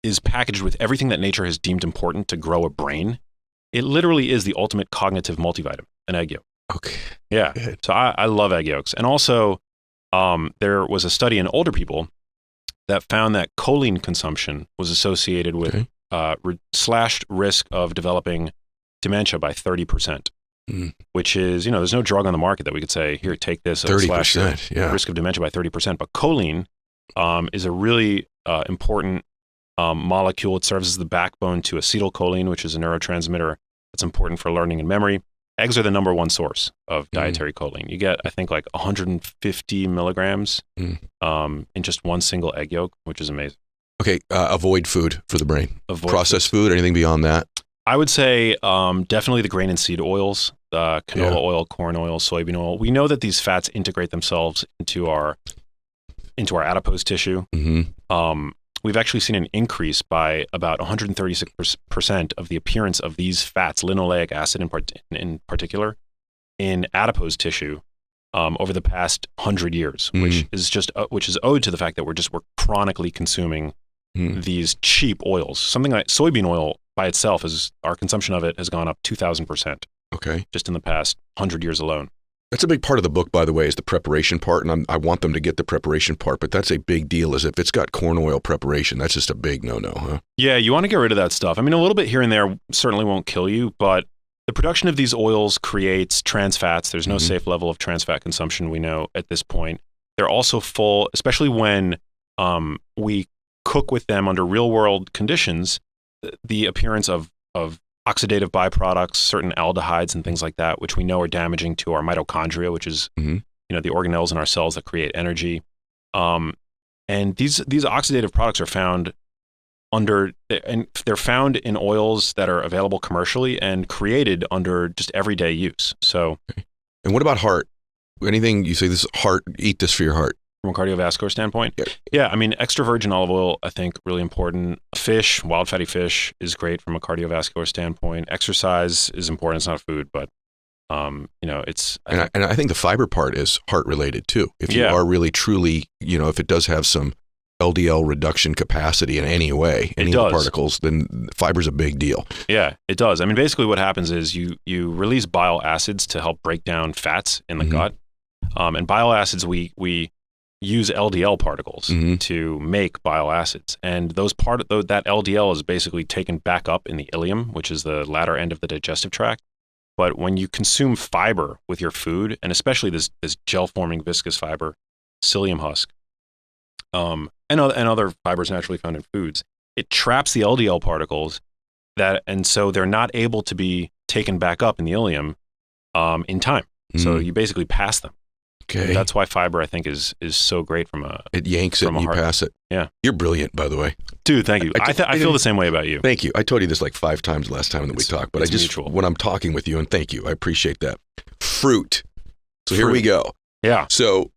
is packaged with everything that nature has deemed important to grow a brain, it literally is the ultimate cognitive multivitamin, an egg yolk. Okay. Yeah. Good. So I love egg yolks. And also, there was a study in older people that found that choline consumption was associated with slashed risk of developing dementia by 30%, which is, there's no drug on the market that we could say, here, take this. 30%, yeah. Risk of dementia by 30%. But choline is a really important molecule. It serves as the backbone to acetylcholine, which is a neurotransmitter that's important for learning and memory. Eggs are the number one source of dietary choline. You get, I think, like 150 milligrams in just one single egg yolk, which is amazing. Okay, avoid food for the brain. Processed food, anything beyond that? I would say definitely the grain and seed oils. canola oil, corn oil, soybean oil. We know that these fats integrate themselves into our adipose tissue. We've actually seen an increase by about 136% of the appearance of these fats, linoleic acid in particular, in adipose tissue over the past 100 years, which is owed to the fact that we're chronically consuming these cheap oils. Something like soybean oil by itself, our consumption of it has gone up 2,000%. Okay. Just in the past 100 years alone. That's a big part of the book, by the way, is the preparation part, and I want them to get the preparation part, but that's a big deal, is if it's got corn oil preparation, that's just a big no-no, huh? Yeah, you want to get rid of that stuff. I mean, a little bit here and there certainly won't kill you, but the production of these oils creates trans fats. There's no safe level of trans fat consumption, we know at this point. They're also full, especially when we cook with them under real-world conditions, the appearance of oxidative byproducts, certain aldehydes and things like that, which we know are damaging to our mitochondria, which is the organelles in our cells that create energy. And these oxidative products are found they're found in oils that are available commercially and created under just everyday use. So, and what about heart? Anything you say, this heart, eat this for your heart? From a cardiovascular standpoint? Yeah, I mean, extra virgin olive oil, I think, really important. Fish, wild fatty fish is great from a cardiovascular standpoint. Exercise is important. It's not food, but, it's... And I think the fiber part is heart related too. If you are really truly, if it does have some LDL reduction capacity in any way, any of the particles, then fiber's a big deal. Yeah, it does. I mean, basically what happens is you release bile acids to help break down fats in the gut. And bile acids, we use LDL particles to make bile acids. And that LDL is basically taken back up in the ileum, which is the latter end of the digestive tract. But when you consume fiber with your food, and especially this gel-forming viscous fiber, psyllium husk, and other fibers naturally found in foods, it traps the LDL particles, and so they're not able to be taken back up in the ileum in time. So you basically pass them. Okay. That's why fiber, I think, is so great from a... It yanks it and you pass it. Yeah. You're brilliant, by the way. Dude, thank you. I feel the same way about you. Thank you. I told you this like 5 times last time that we talked, but when I'm talking with you, and thank you, I appreciate that. Fruit. So here we go. Yeah. So,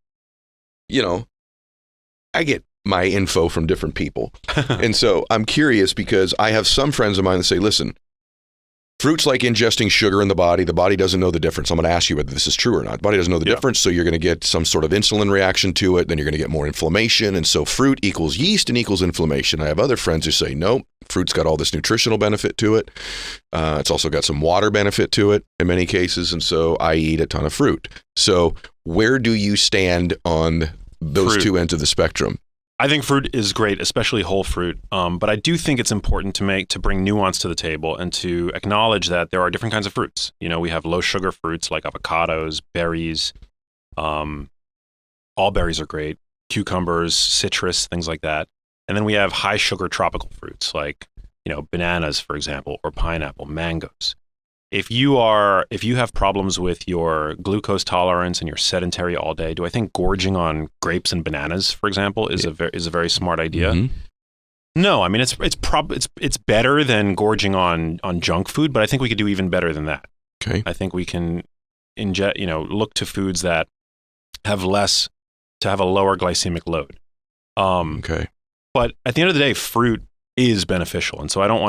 I get my info from different people. And so I'm curious because I have some friends of mine that say, listen, fruit's like ingesting sugar in the body. The body doesn't know the difference. I'm going to ask you whether this is true or not. The body doesn't know the difference, so you're going to get some sort of insulin reaction to it. Then you're going to get more inflammation. And so fruit equals yeast and equals inflammation. I have other friends who say, no, fruit's got all this nutritional benefit to it. It's also got some water benefit to it in many cases. And so I eat a ton of fruit. So where do you stand on those two ends of the spectrum? I think fruit is great, especially whole fruit. But I do think it's important to bring nuance to the table and to acknowledge that there are different kinds of fruits. We have low sugar fruits like avocados, berries. All berries are great. Cucumbers, citrus, things like that. And then we have high sugar tropical fruits like, bananas, for example, or pineapple, mangoes. If you have problems with your glucose tolerance and you're sedentary all day, do I think gorging on grapes and bananas, for example, is a very smart idea? No, I mean it's better than gorging on junk food, but I think we could do even better than that. Okay. I think we can look to foods that have a lower glycemic load. Okay. But at the end of the day, fruit is beneficial, and so I don't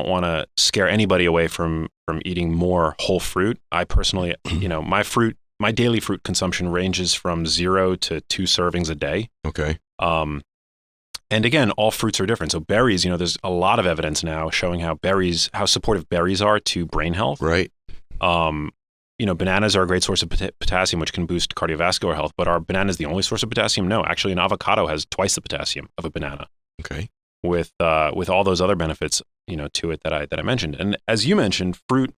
want to scare anybody away from eating more whole fruit. I personally, my daily fruit consumption ranges from 0 to 2 servings a day. Okay. And again, all fruits are different. So berries, there's a lot of evidence now showing how supportive berries are to brain health. Right. Bananas are a great source of potassium, which can boost cardiovascular health. But are bananas the only source of potassium? No, actually, an avocado has twice the potassium of a banana. Okay. With all those other benefits, to it that I mentioned. And as you mentioned, fruit,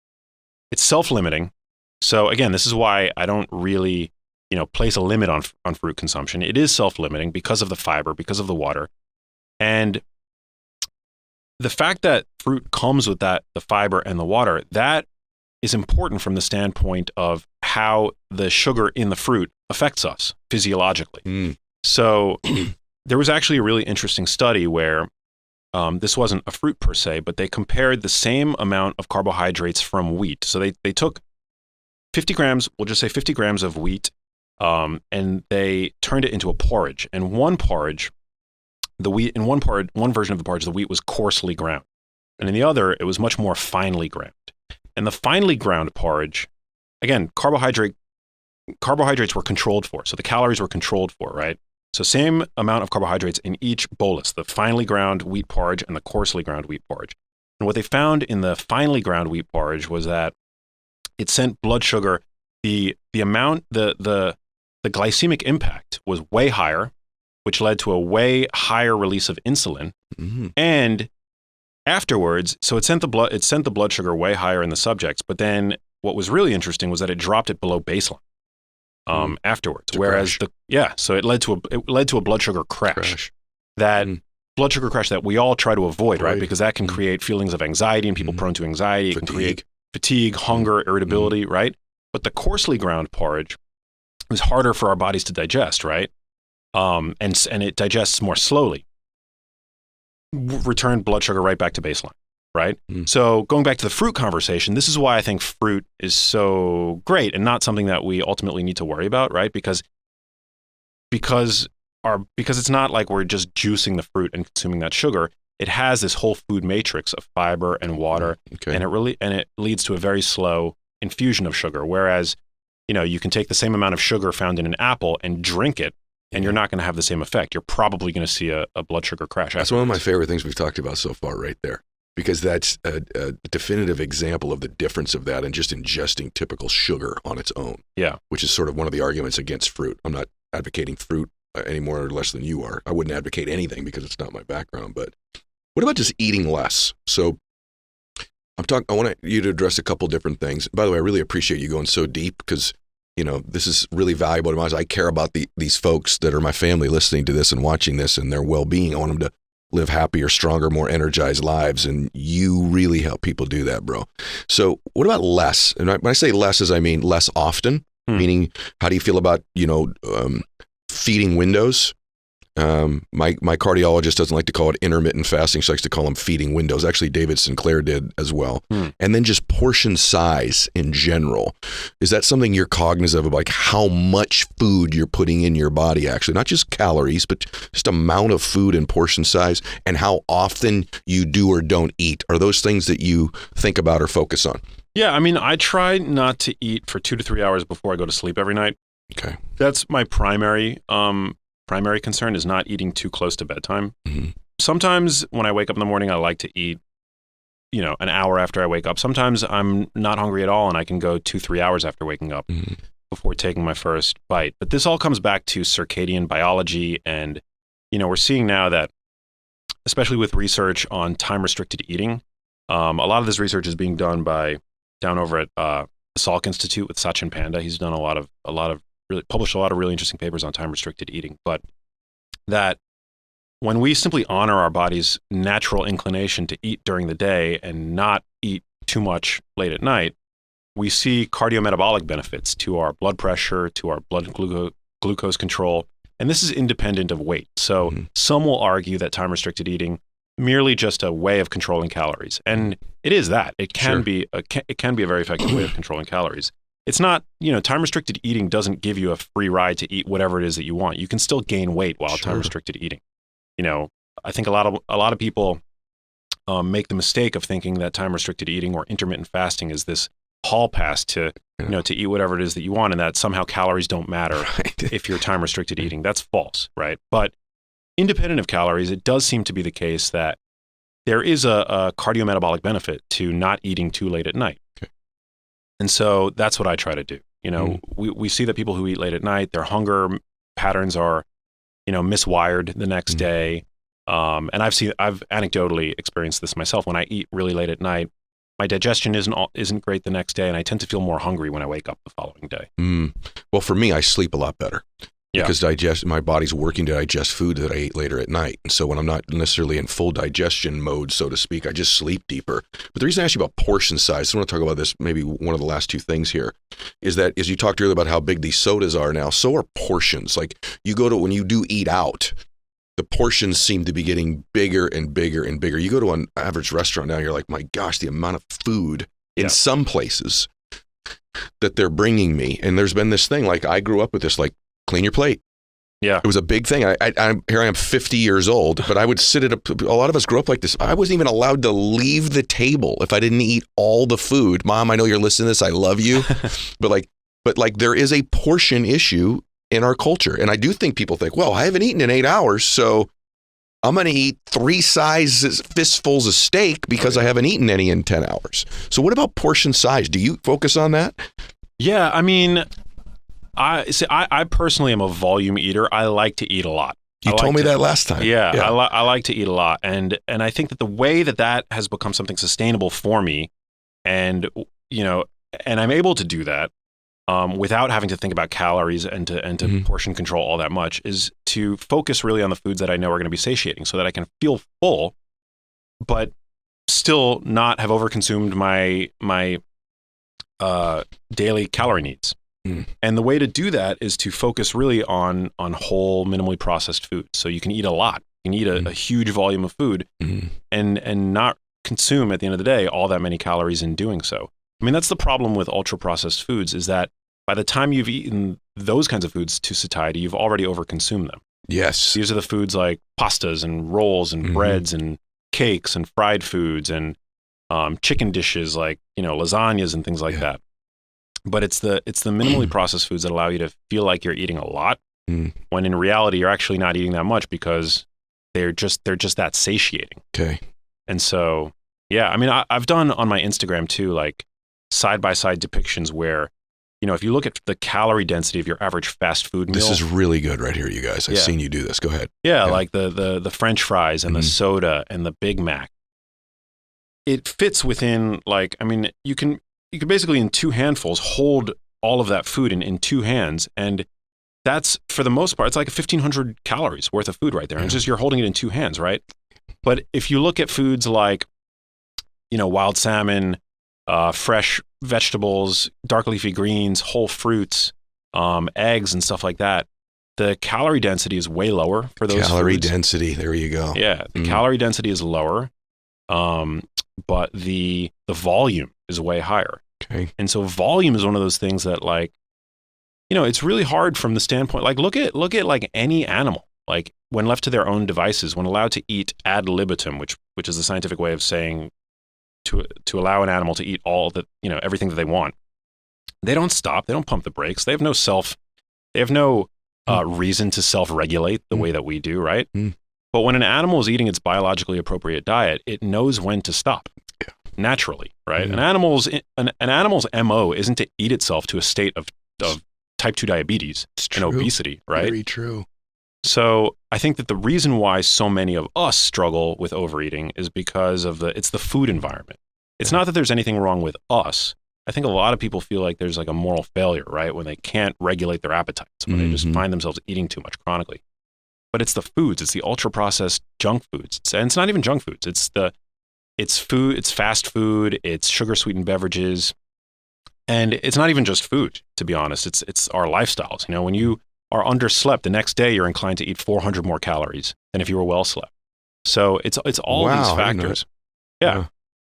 it's self-limiting. So again, this is why I don't really, place a limit on fruit consumption. It is self-limiting because of the fiber, because of the water. And the fact that fruit comes with the fiber and the water, that is important from the standpoint of how the sugar in the fruit affects us physiologically. So there was actually a really interesting study where this wasn't a fruit per se, but they compared the same amount of carbohydrates from wheat. So they took 50 grams, we'll just say 50 grams of wheat, and they turned it into a porridge. And one porridge, one version of the porridge, the wheat was coarsely ground. And in the other, it was much more finely ground. And the finely ground porridge, again, carbohydrates were controlled for. So the calories were controlled for, right? So same amount of carbohydrates in each bolus, the finely ground wheat porridge and the coarsely ground wheat porridge. And what they found in the finely ground wheat porridge was that it sent blood sugar, the glycemic impact was way higher, which led to a way higher release of insulin. Mm-hmm. And afterwards, so it sent the blood sugar way higher in the subjects. But then what was really interesting was that it dropped it below baseline afterwards. Whereas so it led to a blood sugar crash. Blood sugar crash that we all try to avoid, right? Because that can create feelings of anxiety and people prone to anxiety. It can create fatigue, hunger, irritability, right? But the coarsely ground porridge was harder for our bodies to digest, right? And it digests more slowly. Return blood sugar right back to baseline, right? So going back to the fruit conversation, this is why I think fruit is so great and not something that we ultimately need to worry about, right? Because it's not like we're just juicing the fruit and consuming that sugar. It has this whole food matrix of fiber and water, and it leads to a very slow infusion of sugar. Whereas, you can take the same amount of sugar found in an apple and drink it, and you're not going to have the same effect. You're probably going to see a blood sugar crash. That's one of my favorite things we've talked about so far right there, because that's a definitive example of the difference of that and just ingesting typical sugar on its own. Yeah. Which is sort of one of the arguments against fruit. I'm not advocating fruit any more or less than you are. I wouldn't advocate anything because it's not my background. But what about just eating less? So I want you to address a couple different things. By the way, I really appreciate you going so deep because this is really valuable to me. I care about these folks that are my family listening to this and watching this and their well-being. I want them to live happier, stronger, more energized lives. And you really help people do that, bro. So what about less? And when I say less, I mean less often, meaning how do you feel about, feeding windows? My cardiologist doesn't like to call it intermittent fasting. She likes to call them feeding windows. Actually, David Sinclair did as well. And then just portion size in general. Is that something you're cognizant of, like how much food you're putting in your body actually? Not just calories, but just amount of food and portion size, and how often you do or don't eat. Are those things that you think about or focus on? Yeah, I mean, I try not to eat for 2 to 3 hours before I go to sleep every night. Okay. That's my primary concern, is not eating too close to bedtime. Mm-hmm. Sometimes when I wake up in the morning, I like to eat, an hour after I wake up. Sometimes I'm not hungry at all and I can go 2-3 hours after waking up before taking my first bite. But this all comes back to circadian biology. And, we're seeing now that, especially with research on time-restricted eating, a lot of this research is being done down over at the Salk Institute with Sachin Panda. He's done published a lot of really interesting papers on time-restricted eating, but that when we simply honor our body's natural inclination to eat during the day and not eat too much late at night, we see cardiometabolic benefits to our blood pressure, to our blood glucose control, and this is independent of weight. So some will argue that time-restricted eating merely just a way of controlling calories, and it is that. It can be a very effective way of controlling calories. It's not, time-restricted eating doesn't give you a free ride to eat whatever it is that you want. You can still gain weight while time-restricted eating. I think a lot of people make the mistake of thinking that time-restricted eating or intermittent fasting is this hall pass to, to eat whatever it is that you want, and that somehow calories don't matter if you're time-restricted eating. That's false, right? But independent of calories, it does seem to be the case that there is a cardiometabolic benefit to not eating too late at night. And so that's what I try to do. We see that people who eat late at night, their hunger patterns are, miswired the next day. And I've anecdotally experienced this myself. When I eat really late at night, my digestion isn't great the next day, and I tend to feel more hungry when I wake up the following day. Well, for me, I sleep a lot better. Because my body's working to digest food that I ate later at night. And so when I'm not necessarily in full digestion mode, so to speak, I just sleep deeper. But the reason I asked you about portion size, I want to talk about this, maybe one of the last two things here, is that as you talked earlier about how big these sodas are now, so are portions. Like when you do eat out, the portions seem to be getting bigger and bigger and bigger. You go to an average restaurant now, you're like, my gosh, the amount of food in some places. that they're bringing me. And there's been this thing, like I grew up with this, like clean your plate. Yeah. It was a big thing. Here I am 50 years old, but I would sit at a lot of us grew up like this. I wasn't even allowed to leave the table if I didn't eat all the food. Mom, I know you're listening to this. I love you. but there is a portion issue in our culture. And I do think people think, well, I haven't eaten in 8 hours, so I'm going to eat 3 fistfuls of steak because I haven't eaten any in 10 hours. So what about portion size? Do you focus on that? Yeah, I mean, I personally am a volume eater. I like to eat a lot. You told me that last time. Yeah. I like to eat a lot. And I think that the way that has become something sustainable for me, and, and I'm able to do that without having to think about calories and to portion control all that much, is to focus really on the foods that I know are going to be satiating so that I can feel full, but still not have overconsumed my daily calorie needs. And the way to do that is to focus really on whole, minimally processed foods. So you can eat a lot. You can eat a huge volume of food and not consume, at the end of the day, all that many calories in doing so. I mean, that's the problem with ultra-processed foods, is that by the time you've eaten those kinds of foods to satiety, you've already overconsumed them. Yes. These are the foods like pastas and rolls and breads and cakes and fried foods and chicken dishes like, lasagnas and things like that. But it's the minimally processed foods that allow you to feel like you're eating a lot, when in reality you're actually not eating that much because they're just that satiating. Okay. And so, yeah, I mean, I've done on my Instagram too, like side-by-side depictions where, if you look at the calorie density of your average fast food meal. This is really good right here, you guys. I've seen you do this. Go ahead. Yeah, like the French fries and the soda and the Big Mac. It fits within, like, I mean, you can basically in 2 handfuls hold all of that food in 2 hands. And that's, for the most part, it's like 1,500 calories worth of food right there. And it's just, you're holding it in 2 hands, right? But if you look at foods like, wild salmon, fresh vegetables, dark leafy greens, whole fruits, eggs and stuff like that, the calorie density is way lower for those calorie foods. Density, there you go. Yeah, the calorie density is lower, but the volume is way higher. Okay. And so volume is one of those things that, like, it's really hard from the standpoint, like, look at like any animal, like when left to their own devices, when allowed to eat ad libitum, which is the scientific way of saying to allow an animal to eat all that, everything that they want. They don't stop. They don't pump the brakes. They have no reason to self-regulate the way that we do, right? But when an animal is eating its biologically appropriate diet, it knows when to stop naturally, right? An animal's MO isn't to eat itself to a state of type 2 diabetes and obesity, right? Very true. So I think that the reason why so many of us struggle with overeating is because of it's the food environment. It's not that there's anything wrong with us. I think a lot of people feel like there's like a moral failure, right? When they can't regulate their appetites, when they just find themselves eating too much chronically. But it's the foods, it's the ultra-processed junk foods. And it's not even junk foods. It's food, it's fast food, it's sugar-sweetened beverages. And it's not even just food, to be honest. It's our lifestyles. When you are underslept, the next day you're inclined to eat 400 more calories than if you were well slept. So it's all these factors. Yeah.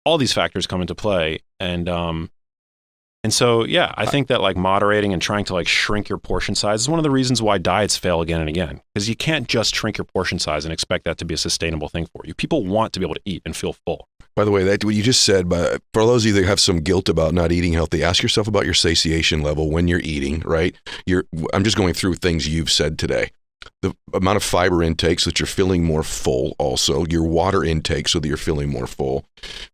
All these factors come into play. And so, yeah, I think that like moderating and trying to like shrink your portion size is one of the reasons why diets fail again and again, because you can't just shrink your portion size and expect that to be a sustainable thing for you. People want to be able to eat and feel full. By the way, that what you just said, but for those of you that have some guilt about not eating healthy, ask yourself about your satiation level when you're eating, right? I'm just going through things you've said today. The amount of fiber intake so that you're feeling more full, also your water intake so that you're feeling more full,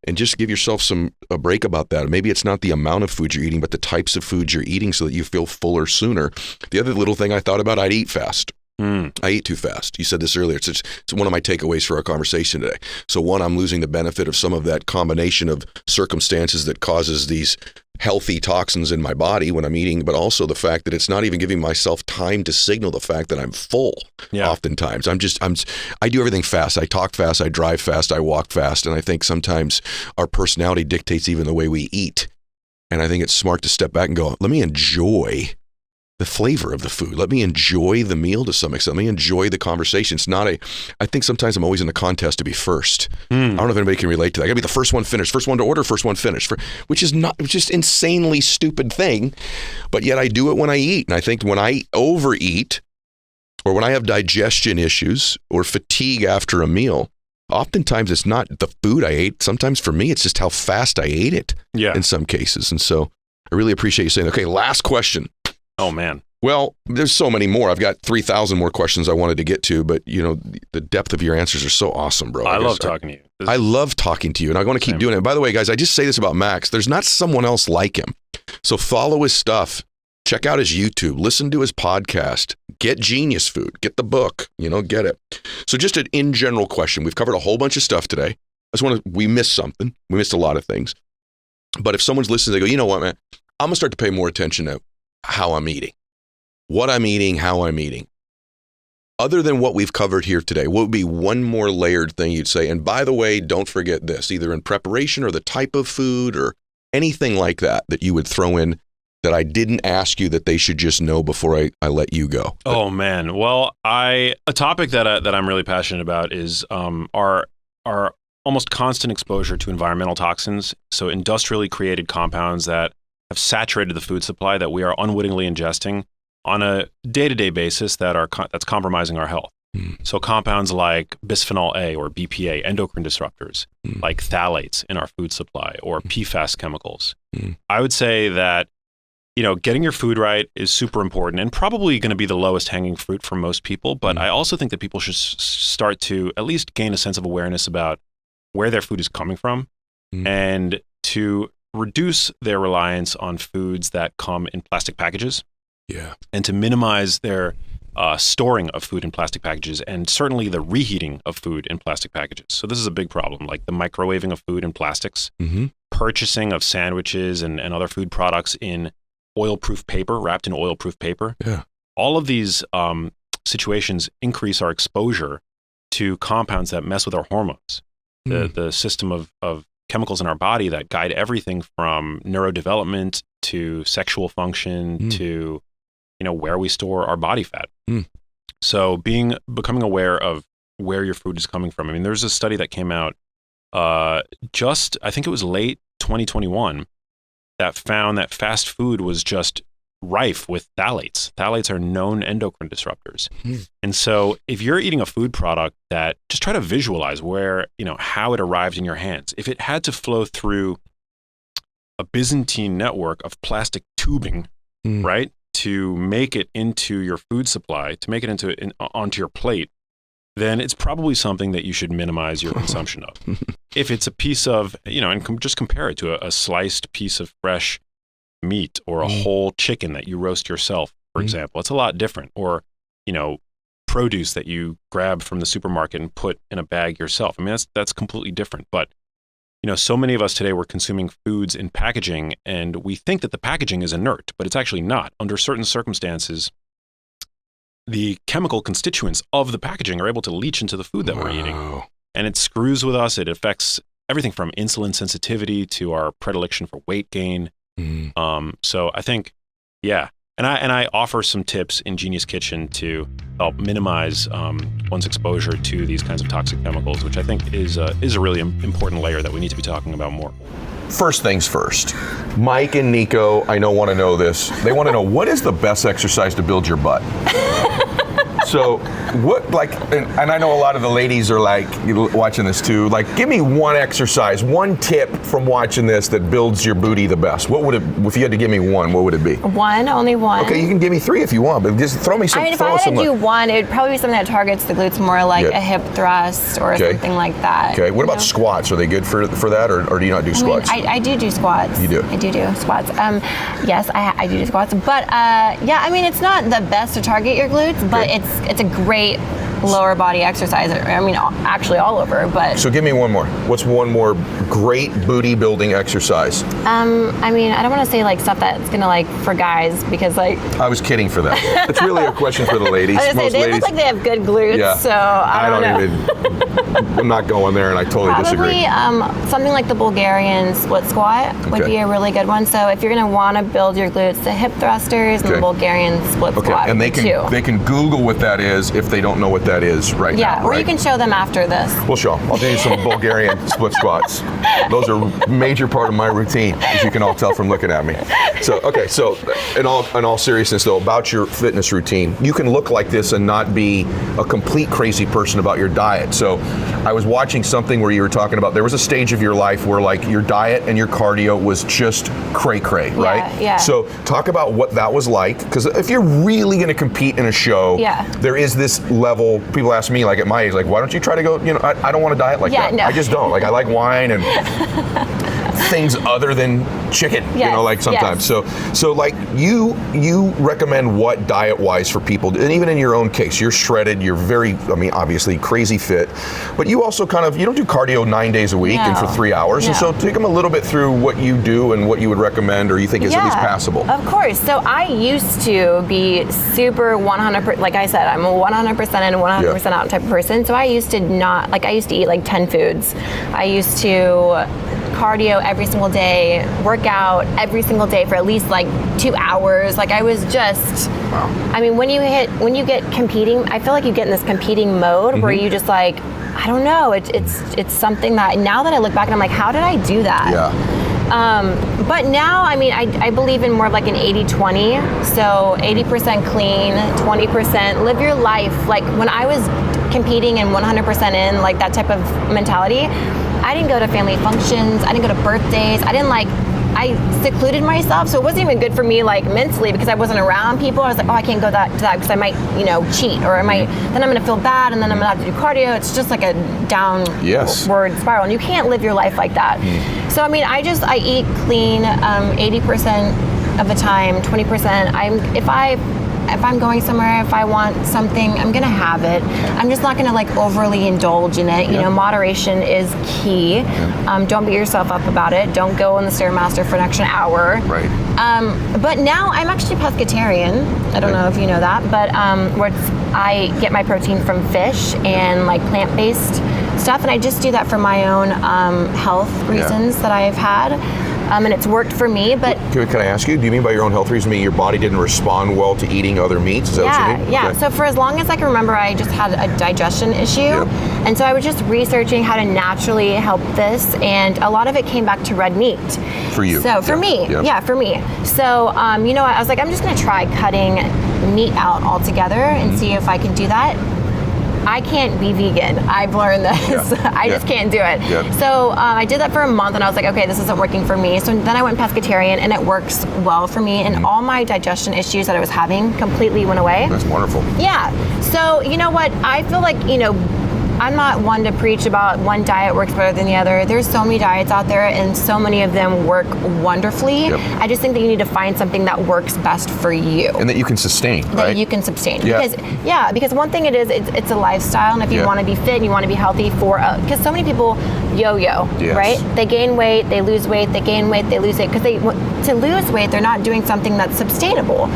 and just give yourself a break about that. Maybe it's not the amount of food you're eating, but the types of foods you're eating so that you feel fuller sooner. The other little thing I thought about, I'd eat fast. I eat too fast. You said this earlier. It's one of my takeaways for our conversation today. So one, I'm losing the benefit of some of that combination of circumstances that causes these healthy toxins in my body when I'm eating, but also the fact that it's not even giving myself time to signal the fact that I'm full. Yeah. Oftentimes I do everything fast. I talk fast. I drive fast. I walk fast. And I think sometimes our personality dictates even the way we eat. And I think it's smart to step back and go, let me enjoy the flavor of the food. Let me enjoy the meal to some extent. Let me enjoy the conversation. It's not I think sometimes I'm always in the contest to be first. I don't know if anybody can relate to that. I got to be the first one finished, first one to order, first one finished, which is just insanely stupid thing. But yet I do it when I eat. And I think when I overeat or when I have digestion issues or fatigue after a meal, oftentimes it's not the food I ate. Sometimes for me, it's just how fast I ate it in some cases. And so I really appreciate you saying, okay, last question. Oh, man. Well, there's so many more. I've got 3,000 more questions I wanted to get to, but the depth of your answers are so awesome, bro. I love talking to you. I love talking to you, and I want to keep doing it. By the way, guys, I just say this about Max. There's not someone else like him. So follow his stuff. Check out his YouTube. Listen to his podcast. Get Genius Food. Get the book. Get it. So just an in general question. We've covered a whole bunch of stuff today. We missed something. We missed a lot of things. But if someone's listening, they go, you know what, man? I'm going to start to pay more attention to how I'm eating, what I'm eating, how I'm eating. Other than what we've covered here today, what would be one more layered thing you'd say? And by the way, don't forget this, either in preparation or the type of food or anything like that you would throw in that I didn't ask you that they should just know before I let you go. Oh, man. Well, a topic that I'm really passionate about is our almost constant exposure to environmental toxins. So industrially created compounds that have saturated the food supply that we are unwittingly ingesting on a day-to-day basis that's compromising our health. So compounds like bisphenol A or BPA, endocrine disruptors, like phthalates in our food supply, or PFAS chemicals. I would say that, getting your food right is super important and probably going to be the lowest hanging fruit for most people. But I also think that people should start to at least gain a sense of awareness about where their food is coming from and to reduce their reliance on foods that come in plastic packages. Yeah. And to minimize their storing of food in plastic packages, and certainly the reheating of food in plastic packages. So this is a big problem, like the microwaving of food in plastics, purchasing of sandwiches and other food products in oil-proof paper, wrapped in oil-proof paper. Yeah. All of these situations increase our exposure to compounds that mess with our hormones, the system of chemicals in our body that guide everything from neurodevelopment to sexual function to, where we store our body fat. So becoming aware of where your food is coming from. I mean, there's a study that came out I think it was late 2021 that found that fast food was just rife with phthalates. Phthalates are known endocrine disruptors. And so if you're eating a food product that, just try to visualize where, how it arrived in your hands. If it had to flow through a Byzantine network of plastic tubing, right, to make it into your food supply, to make it onto your plate, then it's probably something that you should minimize your consumption of. If it's a piece of, and just compare it to a sliced piece of fresh meat or a whole chicken that you roast yourself, for example, it's a lot different. Or, produce that you grab from the supermarket and put in a bag yourself. I mean, that's completely different. But, so many of us today, we're consuming foods in packaging, and we think that the packaging is inert, but it's actually not. Under certain circumstances, the chemical constituents of the packaging are able to leach into the food that we're eating. And it screws with us. It affects everything from insulin sensitivity to our predilection for weight gain. So I think, and I offer some tips in Genius Kitchen to help minimize one's exposure to these kinds of toxic chemicals, which I think is a really important layer that we need to be talking about more. First things first. Mike and Nico, I know, want to know this. They want to know, what is the best exercise to build your butt? So what, and I know a lot of the ladies are watching this too, give me one exercise, one tip from watching this that builds your booty the best. What would it, if you had to give me one, what would it be? Only one. Okay, you can give me three if you want, but just throw me some. If I had to do one, it would probably be something that targets the glutes more, like a hip thrust or something like that. Okay, what about squats? Are they good for that, or do you not do squats? I do squats. You do? I do squats. Yes, I do squats. But it's not the best to target your glutes, but it's a great lower body exercise. I mean, actually all over, but. So give me one more. What's one more great booty building exercise? I mean, I don't want to say like stuff that's gonna like for guys because like. I was kidding for that. It's really a question for the ladies. I was gonna say, they look like they have good glutes, yeah. so I don't know. I'm not going there, and I totally disagree. Probably something like the Bulgarian split squat would be a really good one. So if you're gonna want to build your glutes, the hip thrusters and the Bulgarian split squat. And they can Google what that is if they don't know what that is now. Yeah, or you can show them after this. We'll show. I'll do you some Bulgarian split squats. Those are a major part of my routine, as you can all tell from looking at me. So in all seriousness though, about your fitness routine, you can look like this and not be a complete crazy person about your diet. So I was watching something where you were talking about there was a stage of your life where like your diet and your cardio was just cray-cray, right? Yeah. So talk about what that was like, because if you're really going to compete in a show, there is this level. People ask me, like at my age, like, why don't you try to go? I don't want to diet like that. No. I just don't. Like I like wine and things other than chicken. Like sometimes. So like you recommend what diet-wise for people, and even in your own case, you're shredded. You're very, obviously crazy fit, but you also you don't do cardio 9 days a week and for 3 hours. And so take them a little bit through what you do and what you would recommend or you think is at least passable. Of course. So I used to be super 100%, like I said, I'm a 100% in, 100% out type of person. So I used to eat like 10 foods. I used to cardio every single day, work out every single day for at least like 2 hours. Like I was just, I mean, when you get competing, I feel like you get in this competing mode where you just like, I don't know, it's something that now that I look back and I'm like, how did I do that? Yeah. But now, I mean, I believe in more of like an 80-20. So 80% clean, 20% live your life. Like when I was competing and 100% in, like that type of mentality, I didn't go to family functions. I didn't go to birthdays. I secluded myself, so it wasn't even good for me like mentally because I wasn't around people. I was like, oh, I can't go to that because I might, cheat, or then I'm gonna feel bad, and then I'm gonna have to do cardio. It's just like a downward spiral, and you can't live your life like that. So I mean, I eat clean 80% of the time, 20%. If I'm going somewhere, if I want something, I'm gonna have it. I'm just not gonna like overly indulge in it. Moderation is key. Don't beat yourself up about it. Don't go on the Stairmaster for an extra hour. Right. But now I'm actually pescatarian. I don't know if you know that, but where I get my protein from fish and like plant-based stuff, and I just do that for my own health reasons that I've had. And it's worked for me, but... Can I ask you, do you mean by your own health reason, your body didn't respond well to eating other meats? Is that what you mean? Yeah. Okay. So for as long as I can remember, I just had a digestion issue. And so I was just researching how to naturally help this, and a lot of it came back to red meat. For you? So for me, for me. So, I was like, I'm just going to try cutting meat out altogether and see if I can do that. I can't be vegan. I've learned this. I just can't do it. So I did that for a month, and I was like, okay, this isn't working for me. So then I went pescatarian, and it works well for me. And all my digestion issues that I was having completely went away. That's wonderful. Yeah. So you know what? I feel like, I'm not one to preach about one diet works better than the other. There's so many diets out there, and so many of them work wonderfully. I just think that you need to find something that works best for you. And that you can sustain, right? That you can sustain. Because one thing it's a lifestyle, and if you want to be fit and you want to be healthy because so many people yo-yo, right? They gain weight, they lose weight, they gain weight, they lose weight, because to lose weight, they're not doing something that's sustainable.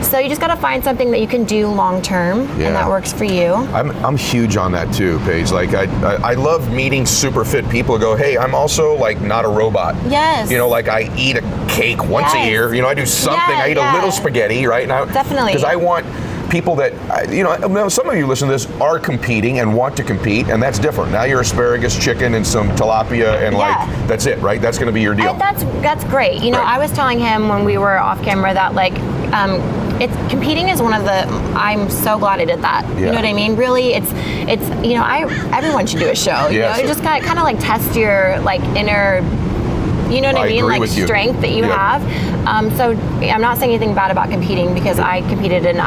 So you just got to find something that you can do long term, and that works for you. I'm huge on that too, Paige. Like I love meeting super fit people who go, hey, I'm also like not a robot. Yes. Like I eat a cake once a year. I do something. I eat a little spaghetti, right? Definitely. Because I want people that, some of you listen to this are competing and want to compete, and that's different. Now you're asparagus, chicken, and some tilapia, and that's it, right? That's going to be your deal. That's great. I was telling him when we were off camera that competing is one of the. I'm so glad I did that. You know what I mean? Really, it's everyone should do a show. You just kind of like test your like inner. You know what I mean? Like strength that you have. So I'm not saying anything bad about competing, because I competed and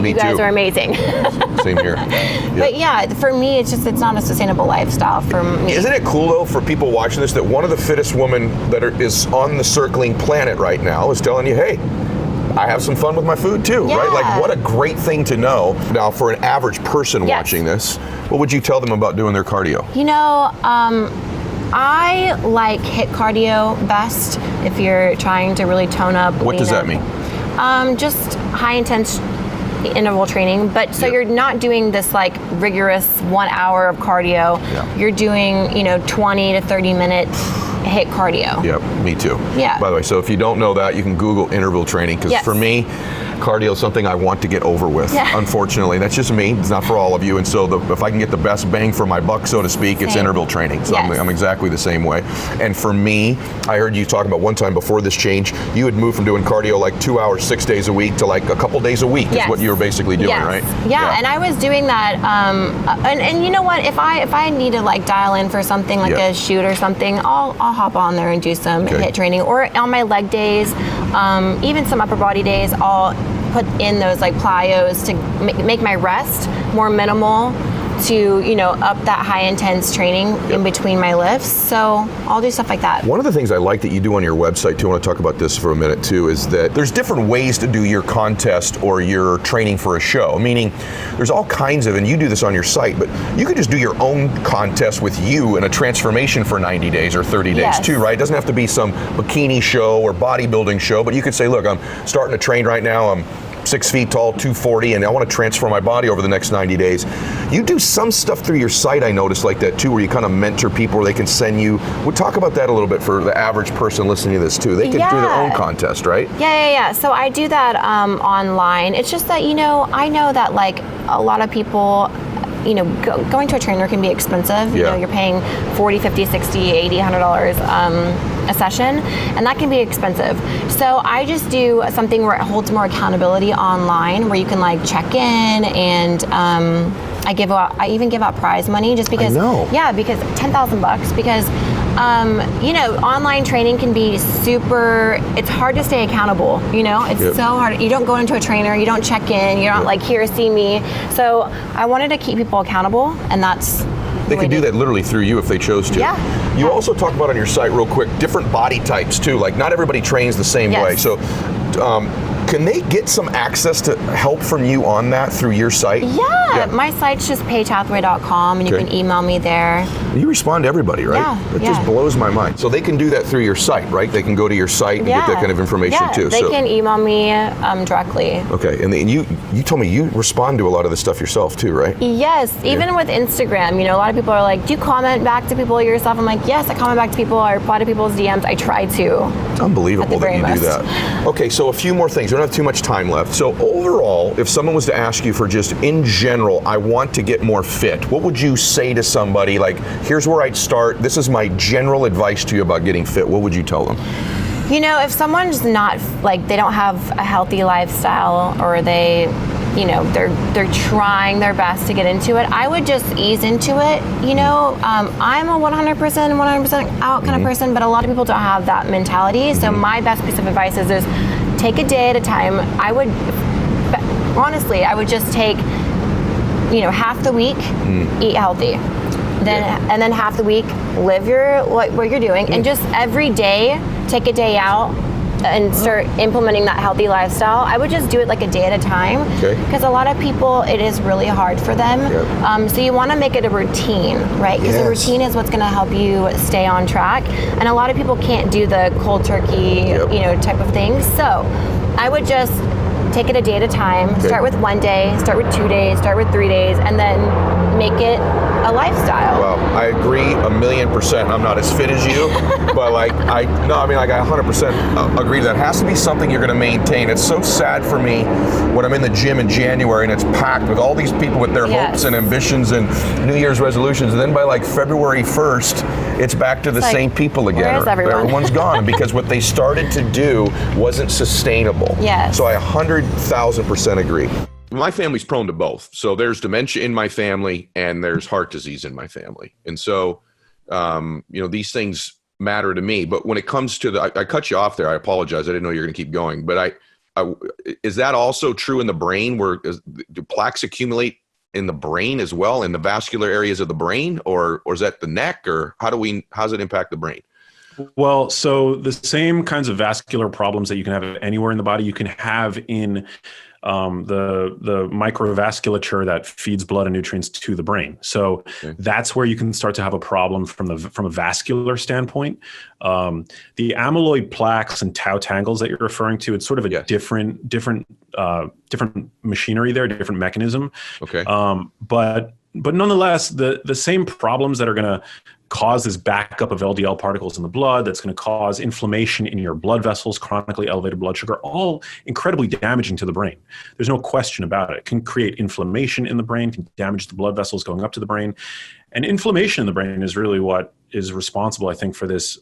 you guys are amazing. Same here. But for me, it's not a sustainable lifestyle for me. Isn't it cool though for people watching this that one of the fittest women that is on the circling planet right now is telling you, hey, I have some fun with my food too, Yeah. right? Like, what a great thing to know. Now, for an average person watching this, what would you tell them about doing their cardio? You know, I like HIIT cardio best if you're trying to really tone up. What does that mean? Just high intense interval training, but so you're not doing this like rigorous 1 hour of cardio. Yeah. You're doing, 20 to 30 minute HIIT cardio. Yeah, me too. Yeah. By the way, so if you don't know that, you can Google interval training, because for me, cardio is something I want to get over with. Yeah. Unfortunately, that's just me. It's not for all of you. And so if I can get the best bang for my buck, so to speak, it's interval training. So I'm exactly the same way. And for me, I heard you talking about one time before this change, you had moved from doing cardio like 2 hours, 6 days a week to like a couple days a week is what you were basically doing, right? Yeah, and I was doing that. And you know what? If I need to like dial in for something like a shoot or something, I'll hop on there and do some HIIT training. Or on my leg days, even some upper body days, I'll put in those like plyos to make my rest more minimal, to up that high intense training in between my lifts. So I'll do stuff like that. One of the things I like that you do on your website too, I want to talk about this for a minute too, is that there's different ways to do your contest or your training for a show. Meaning there's all kinds of, and you do this on your site, but you could just do your own contest with you in a transformation for 90 days or 30 days too, right? It doesn't have to be some bikini show or bodybuilding show, but you could say, look, I'm starting to train right now. I'm 6 feet tall, 240, and I want to transform my body over the next 90 days. You do some stuff through your site, I noticed, like that too, where you kind of mentor people, where they can send you. We'll talk about that a little bit for the average person listening to this too. They can do their own contest, right? Yeah. So I do that online. It's just that, I know that like a lot of people, going to a trainer can be expensive. You know, you're paying $40, $50, $60, $80, $100 a session, and that can be expensive. So I just do something where it holds more accountability online, where you can like check in, and I even give out prize money just because. Because $10,000, because online training can be it's hard to stay accountable. It's so hard. You don't go into a trainer, you don't check in, you're not like, here, see me. So I wanted to keep people accountable, and that's. They could do that literally through you if they chose to. Yeah. You also talk about on your site real quick, different body types too. Like not everybody trains the same way. So can they get some access to help from you on that through your site? Yeah. My site's just paigehathaway.com, and you can email me there. You respond to everybody, right? Yeah. That just blows my mind. So they can do that through your site, right? They can go to your site and get that kind of information too. They can email me directly. Okay, and you told me you respond to a lot of this stuff yourself too, right? Yes, even with Instagram, a lot of people are like, do you comment back to people yourself? I'm like, yes, I comment back to people, I reply to people's DMs, I try to. It's unbelievable that you do that. Okay, so a few more things. We don't have too much time left. So overall, if someone was to ask you for just in general, I want to get more fit, what would you say to somebody? Like, here's where I'd start. This is my general advice to you about getting fit. What would you tell them? If someone's not, like, they don't have a healthy lifestyle, or they're trying their best to get into it, I would just ease into it. I'm a 100% out kind of person, but a lot of people don't have that mentality. So my best piece of advice is take a day at a time. I would just take, half the week, eat healthy. And then half the week, live what you're doing, and just every day, take a day out and start implementing that healthy lifestyle. I would just do it like a day at a time, because a lot of people, it is really hard for them. So you want to make it a routine, right? Because the routine is what's going to help you stay on track. And a lot of people can't do the cold turkey, type of thing. So I would just take it a day at a time. Start with 1 day, start with 2 days, start with 3 days, and then make it a lifestyle. Well, I agree 1,000,000%. I'm not as fit as you, but I 100% agree that has to be something you're going to maintain. It's so sad for me when I'm in the gym in January and it's packed with all these people with their hopes and ambitions and New Year's resolutions, and then by like February 1st, it's back to the same people again. Where is everyone? Everyone's gone because what they started to do wasn't sustainable. So I 100,000% agree. My family's prone to both. So there's dementia in my family and there's heart disease in my family. And so, these things matter to me. But when it comes to I cut you off there. I apologize. I didn't know you were going to keep going. But is that also true in the brain? Do plaques accumulate in the brain as well, in the vascular areas of the brain, or is that the neck, or how's it impact the brain? Well, so the same kinds of vascular problems that you can have anywhere in the body, you can have in the microvasculature that feeds blood and nutrients to the brain. So that's where you can start to have a problem from a vascular standpoint. The amyloid plaques and tau tangles that you're referring to, it's sort of a different machinery there, different mechanism. Okay. But nonetheless, the same problems that are going to cause this backup of LDL particles in the blood, that's going to cause inflammation in your blood vessels, chronically elevated blood sugar, all incredibly damaging to the brain. There's no question about it. It can create inflammation in the brain, can damage the blood vessels going up to the brain. And inflammation in the brain is really what is responsible, I think, for this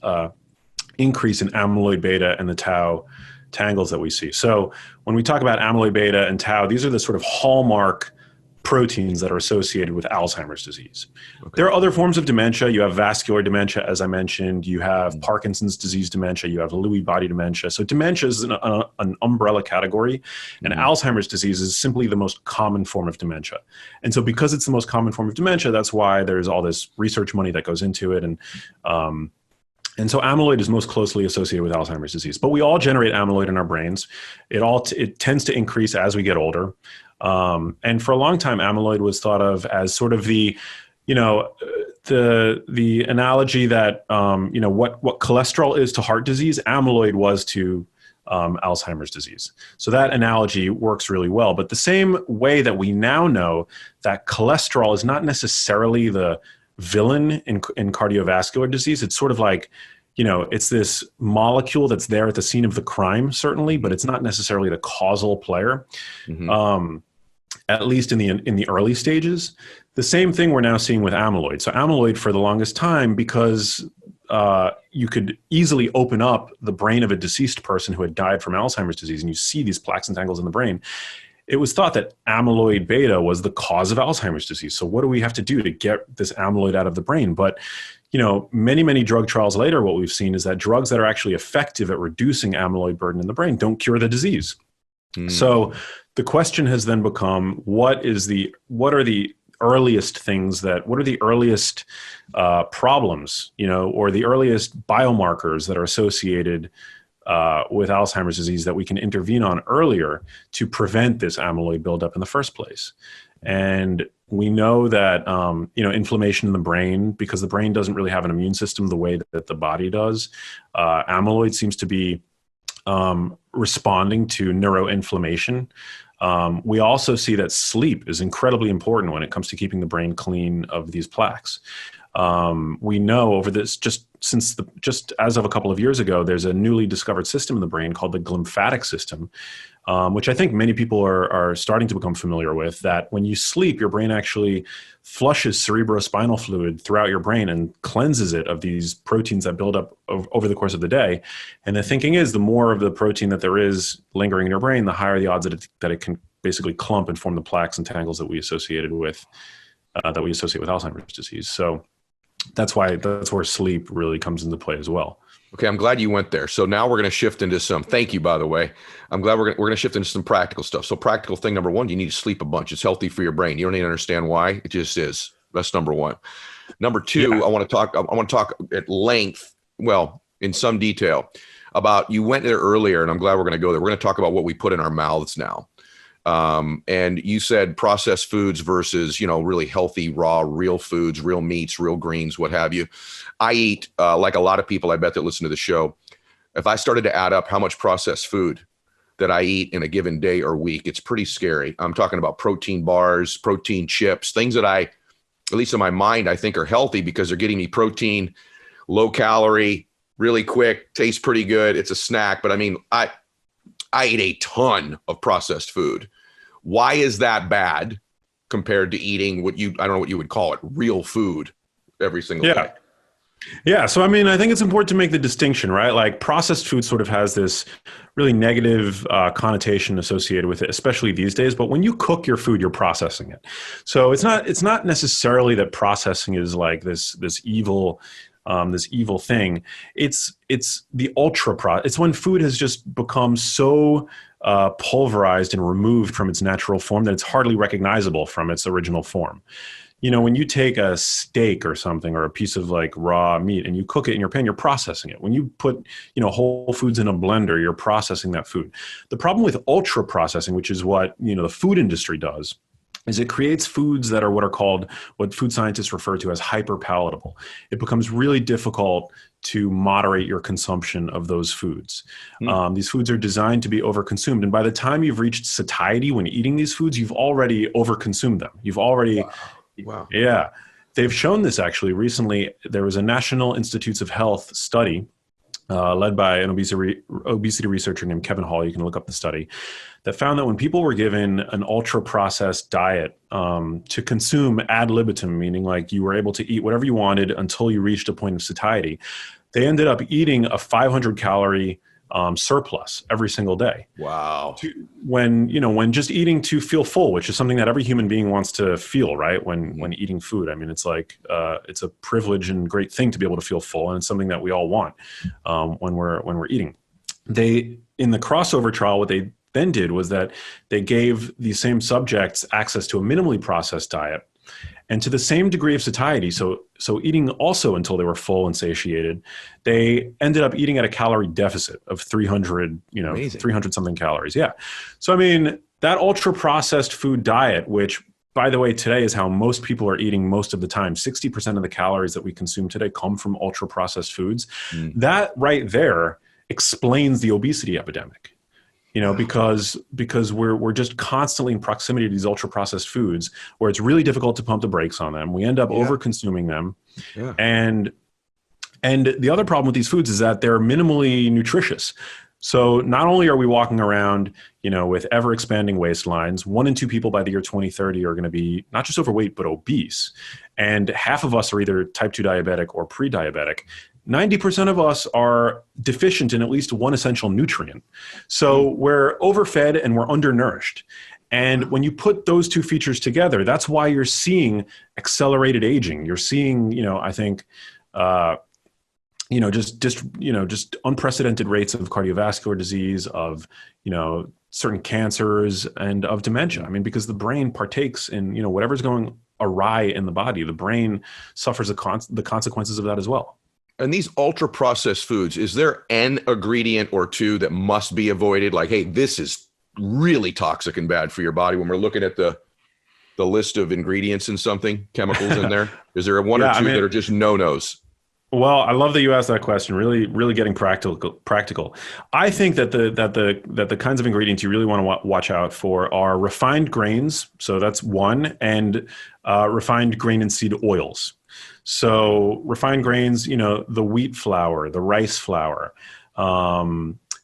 increase in amyloid beta and the tau tangles that we see. So when we talk about amyloid beta and tau, these are the sort of hallmark proteins that are associated with Alzheimer's disease. Okay. There are other forms of dementia. You have vascular dementia, as I mentioned. You have Parkinson's disease dementia. You have Lewy body dementia. So dementia is an umbrella category, and Alzheimer's disease is simply the most common form of dementia. And so because it's the most common form of dementia, that's why there's all this research money that goes into it. And so amyloid is most closely associated with Alzheimer's disease. But we all generate amyloid in our brains. It tends to increase as we get older. And for a long time, amyloid was thought of as sort of the analogy that, what cholesterol is to heart disease, amyloid was to Alzheimer's disease. So that analogy works really well. But the same way that we now know that cholesterol is not necessarily the villain in cardiovascular disease, it's sort of like, it's this molecule that's there at the scene of the crime, certainly, but it's not necessarily the causal player. At least in the early stages. The same thing we're now seeing with amyloid. So amyloid, for the longest time, because you could easily open up the brain of a deceased person who had died from Alzheimer's disease, and you see these plaques and tangles in the brain, it was thought that amyloid beta was the cause of Alzheimer's disease. So what do we have to do to get this amyloid out of the brain? But many, many drug trials later, what we've seen is that drugs that are actually effective at reducing amyloid burden in the brain don't cure the disease. So the question has then become, what are the earliest things what are the earliest problems, or the earliest biomarkers that are associated with Alzheimer's disease that we can intervene on earlier to prevent this amyloid buildup in the first place? And we know that, inflammation in the brain, because the brain doesn't really have an immune system the way that the body does, amyloid seems to be responding to neuroinflammation. We also see that sleep is incredibly important when it comes to keeping the brain clean of these plaques. We know over this, just as of a couple of years ago, there's a newly discovered system in the brain called the glymphatic system, which I think many people are starting to become familiar with, that when you sleep, your brain actually flushes cerebrospinal fluid throughout your brain and cleanses it of these proteins that build up over the course of the day. And the thinking is, the more of the protein that there is lingering in your brain, the higher the odds that it can basically clump and form the plaques and tangles that we associate with Alzheimer's disease. So that's where sleep really comes into play as well. Okay, I'm glad you went there. So now we're going to shift into thank you, by the way. I'm glad we're going to shift into some practical stuff. So practical thing number one, you need to sleep a bunch. It's healthy for your brain. You don't need to understand why. It just is. That's number one. Number two, I want to talk at length, well, in some detail about, you went there earlier, and I'm glad we're going to go there. We're going to talk about what we put in our mouths now. And you said processed foods versus, really healthy, raw, real foods, real meats, real greens, what have you. I eat, like a lot of people, I bet, that listen to the show. If I started to add up how much processed food that I eat in a given day or week, it's pretty scary. I'm talking about protein bars, protein chips, things that at least in my mind, I think are healthy because they're getting me protein, low calorie, really quick, tastes pretty good. It's a snack. But I mean, I eat a ton of processed food. Why is that bad compared to eating I don't know what you would call it, real food every single day? Yeah. So, I mean, I think it's important to make the distinction, right? Like, processed food sort of has this really negative connotation associated with it, especially these days. But when you cook your food, you're processing it. So it's not necessarily that processing is like this evil thing. It's the it's when food has just become so pulverized and removed from its natural form that it's hardly recognizable from its original form. when you take a steak or something, or a piece of like raw meat, and you cook it in your pan, you're processing it. When you put, whole foods in a blender, you're processing that food. The problem with ultra processing, which is what, the food industry does, is it creates foods that are what food scientists refer to as hyper palatable. It becomes really difficult to moderate your consumption of those foods. These foods are designed to be overconsumed. And by the time you've reached satiety when eating these foods, you've already overconsumed them. You've already... Wow. Yeah. They've shown this actually recently. There was a National Institutes of Health study led by an obesity researcher named Kevin Hall. You can look up the study, that found that when people were given an ultra processed diet to consume ad libitum, meaning like you were able to eat whatever you wanted until you reached a point of satiety, they ended up eating a 500 calorie surplus every single day. Wow. When just eating to feel full, which is something that every human being wants to feel, right? When eating food, I mean, it's like, it's a privilege and great thing to be able to feel full. And it's something that we all want, when we're eating. In the crossover trial, what they then did was that they gave these same subjects access to a minimally processed diet and to the same degree of satiety. So eating also until they were full and satiated. They ended up eating at a calorie deficit of 300, 300 something calories. Yeah. So, I mean, that ultra processed food diet, which by the way, today is how most people are eating most of the time. 60% of the calories that we consume today come from ultra processed foods. That right there explains the obesity epidemic. Because we're just constantly in proximity to these ultra processed foods where it's really difficult to pump the brakes on them. We end up over consuming them. Yeah. And the other problem with these foods is that they're minimally nutritious. So not only are we walking around, with ever expanding waistlines, 1 in 2 people by the year 2030 are going to be not just overweight, but obese. And half of us are either type 2 diabetic or pre-diabetic. 90% of us are deficient in at least one essential nutrient. So we're overfed and we're undernourished. And when you put those two features together, that's why you're seeing accelerated aging. You're seeing, I think, just unprecedented rates of cardiovascular disease, of, certain cancers, and of dementia. I mean, because the brain partakes in, whatever's going awry in the body, the brain suffers the consequences of that as well. And these ultra processed foods, is there an ingredient or two that must be avoided? Like, hey, this is really toxic and bad for your body when we're looking at the list of ingredients in something, chemicals in there? Is there one or two that are just no-nos? Well, I love that you asked that question. Really, really getting practical. I think that the kinds of ingredients you really want to watch out for are refined grains. So that's one, and refined grain and seed oils. So refined grains, the wheat flour, the rice flour,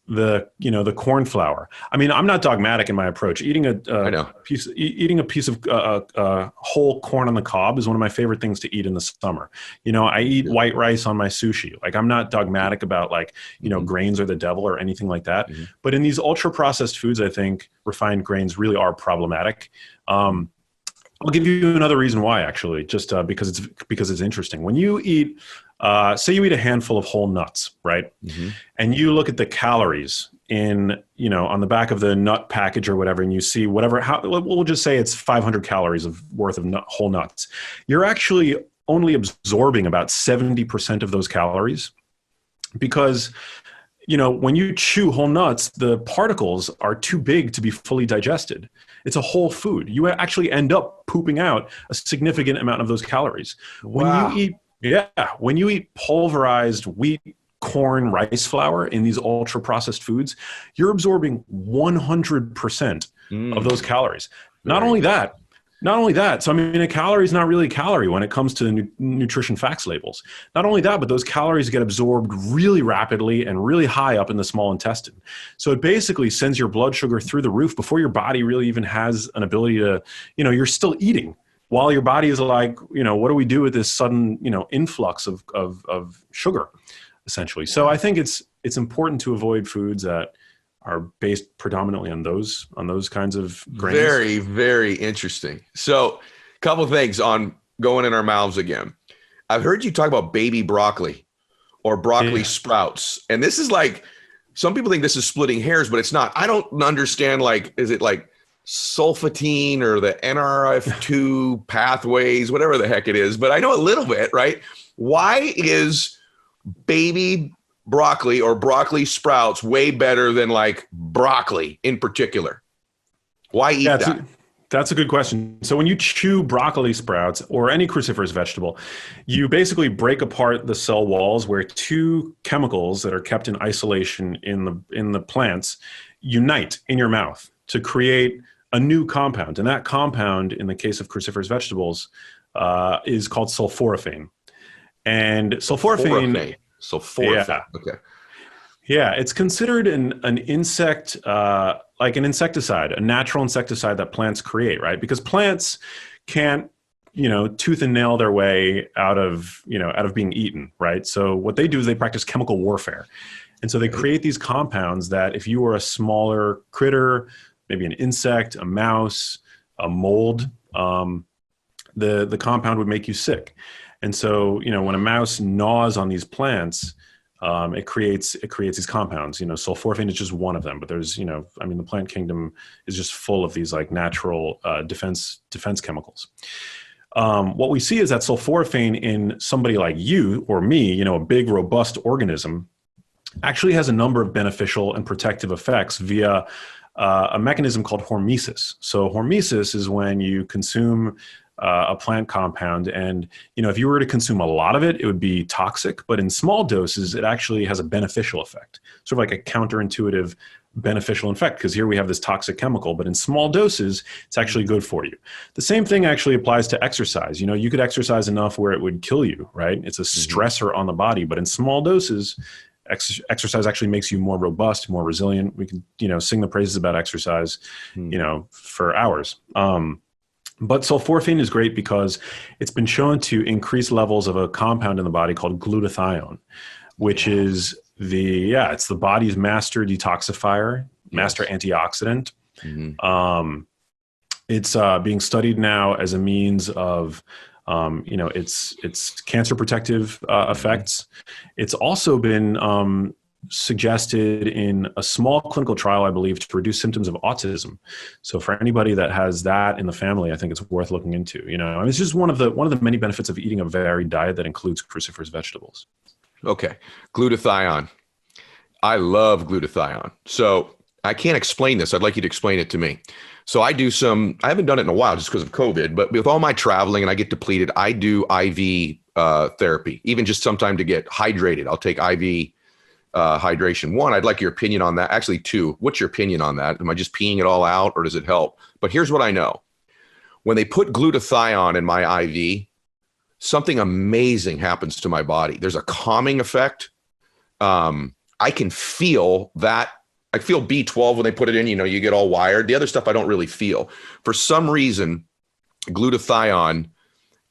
the corn flour. I mean, I'm not dogmatic in my approach. Eating a piece of whole corn on the cob is one of my favorite things to eat in the summer. I eat white rice on my sushi. Like, I'm not dogmatic about grains are the devil or anything like that. Mm-hmm. But in these ultra processed foods, I think refined grains really are problematic. I'll give you another reason why, actually, just because it's interesting. When you eat, say you eat a handful of whole nuts, right? Mm-hmm. And you look at the calories in, on the back of the nut package or whatever, and you see we'll just say it's 500 calories worth of whole nuts. You're actually only absorbing about 70% of those calories, because when you chew whole nuts, the particles are too big to be fully digested. It's a whole food. You actually end up pooping out a significant amount of those calories. Wow. When you eat pulverized wheat, corn, rice flour in these ultra processed foods, you're absorbing 100% of those calories. Not only that. So, I mean, a calorie is not really a calorie when it comes to the nutrition facts labels. Not only that, but those calories get absorbed really rapidly and really high up in the small intestine. So it basically sends your blood sugar through the roof before your body really even has an ability to, you're still eating while your body is like, what do we do with this sudden, influx of sugar, essentially. So I think it's important to avoid foods that are based predominantly on those kinds of grains. Very, very interesting. So a couple of things on going in our mouths again. I've heard you talk about baby broccoli or broccoli sprouts. And this is like, some people think this is splitting hairs, but it's not. I don't understand, is it like sulfatine or the NRF2 pathways, whatever the heck it is, but I know a little bit, right? Why is baby broccoli or broccoli sprouts way better than like broccoli in particular? Why eat that? That's a good question. So when you chew broccoli sprouts or any cruciferous vegetable, you basically break apart the cell walls where two chemicals that are kept in isolation in the plants unite in your mouth to create a new compound. And that compound, in the case of cruciferous vegetables, is called sulforaphane. And sulforaphane. Sulforaphane. Yeah. Okay. Yeah, it's considered an insect, like an insecticide, a natural insecticide that plants create, right? Because plants can't, tooth and nail their way out of being eaten, right? So what they do is they practice chemical warfare. And so they create these compounds that if you were a smaller critter, maybe an insect, a mouse, a mold, the compound would make you sick. And so, when a mouse gnaws on these plants, it creates these compounds. Sulforaphane is just one of them, but there's, the plant kingdom is just full of these like natural defense chemicals. What we see is that sulforaphane in somebody like you or me, a big, robust organism, actually has a number of beneficial and protective effects via a mechanism called hormesis. So hormesis is when you consume a plant compound, and if you were to consume a lot of it, it would be toxic, but in small doses it actually has a beneficial effect, sort of like a counterintuitive beneficial effect, because here we have this toxic chemical, but in small doses it's actually good for you. The same thing actually applies to exercise. You could exercise enough where it would kill you, right? It's a stressor on the body, but in small doses exercise actually makes you more robust, more resilient. We can sing the praises about exercise for hours. But sulforaphane is great because it's been shown to increase levels of a compound in the body called glutathione, which is it's the body's master detoxifier, master antioxidant. It's being studied now as a means of, its cancer protective effects. It's also been suggested in a small clinical trial, I believe, to reduce symptoms of autism. So for anybody that has that in the family, I think it's worth looking into. It's just one of the many benefits of eating a varied diet that includes cruciferous vegetables. Okay. Glutathione. I love glutathione. So I can't explain this. I'd like you to explain it to me. So I haven't done it in a while just because of COVID, but with all my traveling and I get depleted, I do IV therapy, even just sometime to get hydrated. I'll take IV hydration. One, I'd like your opinion on that. Actually, two, what's your opinion on that? Am I just peeing it all out or does it help? But here's what I know. When they put glutathione in my IV, something amazing happens to my body. There's a calming effect. I can feel that. I feel B12 when they put it in, you get all wired. The other stuff I don't really feel. For some reason, glutathione,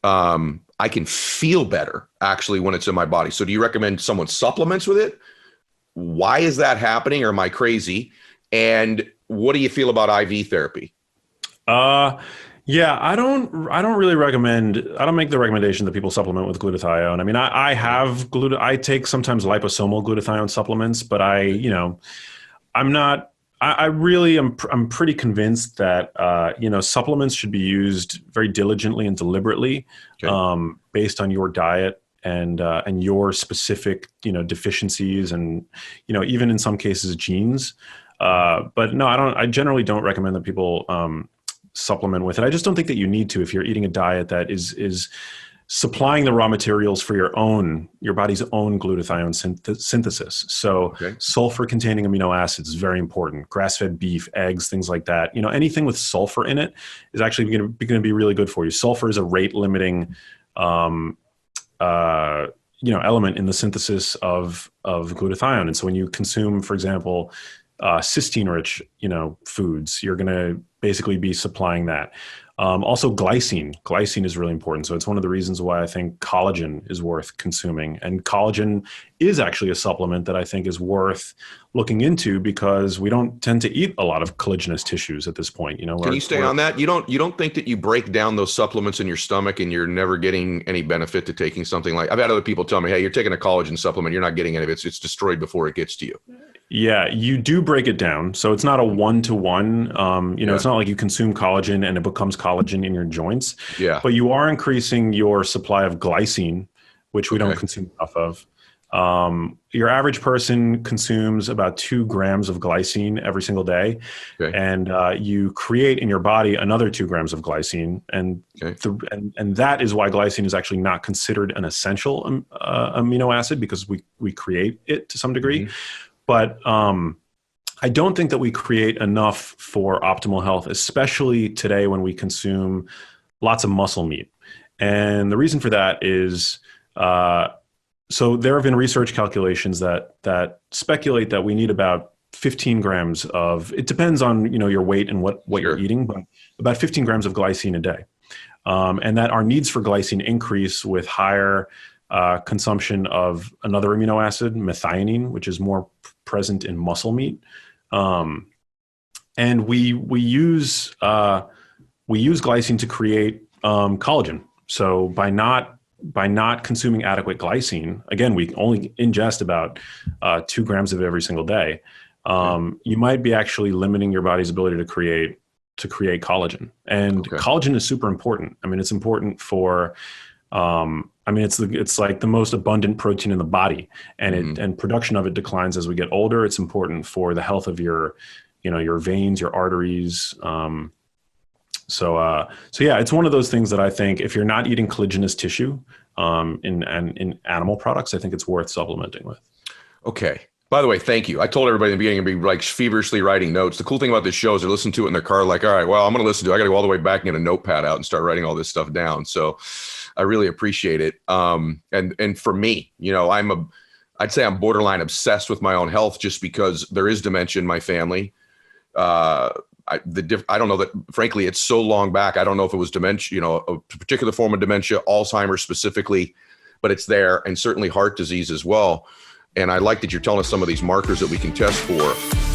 I can feel better actually when it's in my body. So do you recommend someone supplements with it? Why is that happening, or am I crazy? And what do you feel about IV therapy? Yeah, I don't really recommend, I don't make the recommendation that people supplement with glutathione. I mean, I have I take sometimes liposomal glutathione supplements, but I'm pretty convinced that, supplements should be used very diligently and deliberately, based on your diet and your specific, deficiencies and, even in some cases genes. But no, I generally don't recommend that people, supplement with it. I just don't think that you need to if you're eating a diet that is supplying the raw materials for your body's own glutathione synthesis. So sulfur containing amino acids is very important. Grass-fed beef, eggs, things like that. Anything with sulfur in it is actually going to be really good for you. Sulfur is a rate limiting, element in the synthesis of glutathione. And so when you consume, for example, cysteine-rich, foods, you're going to basically be supplying that. Also glycine. Glycine is really important. So it's one of the reasons why I think collagen is worth consuming. And collagen is actually a supplement that I think is worth looking into because we don't tend to eat a lot of collagenous tissues at this point. Can you stay on that? You don't think that you break down those supplements in your stomach and you're never getting any benefit to taking something like, I've had other people tell me, hey, you're taking a collagen supplement, you're not getting any of it. It's destroyed before it gets to you. Yeah, you do break it down. So it's not a one-to-one. It's not like you consume collagen and it becomes collagen in your joints. Yeah. But you are increasing your supply of glycine, which we don't consume enough of. Your average person consumes about 2 grams of glycine every single day. Okay. And you create in your body another 2 grams of glycine. And, and that is why glycine is actually not considered an essential amino acid, because we create it to some degree. But I don't think that we create enough for optimal health, especially today when we consume lots of muscle meat. And the reason for that is, so there have been research calculations that speculate that we need about 15 grams of, it depends on, your weight and what you're eating, but about 15 grams of glycine a day. And that our needs for glycine increase with higher consumption of another amino acid, methionine, which is more present in muscle meat. And we use glycine to create collagen. So by not consuming adequate glycine, again, we only ingest about 2 grams of it every single day. You might be actually limiting your body's ability to create collagen. And collagen is super important. I mean, it's important for, it's like the most abundant protein in the body, and and production of it declines as we get older. It's important for the health of your veins, your arteries. So yeah, it's one of those things that I think if you're not eating collagenous tissue in animal products, I think it's worth supplementing with. Okay. By the way, thank you. I told everybody in the beginning to be like feverishly writing notes. The cool thing about this show is they listen to it in their car like, all right, well, I'm going to listen to it. I got to go all the way back and get a notepad out and start writing all this stuff down. So I really appreciate it. And for me, I'd say I'm borderline obsessed with my own health just because there is dementia in my family. I don't know that, frankly, it's so long back. I don't know if it was dementia, a particular form of dementia, Alzheimer's specifically, but it's there, and certainly heart disease as well. And I like that you're telling us some of these markers that we can test for.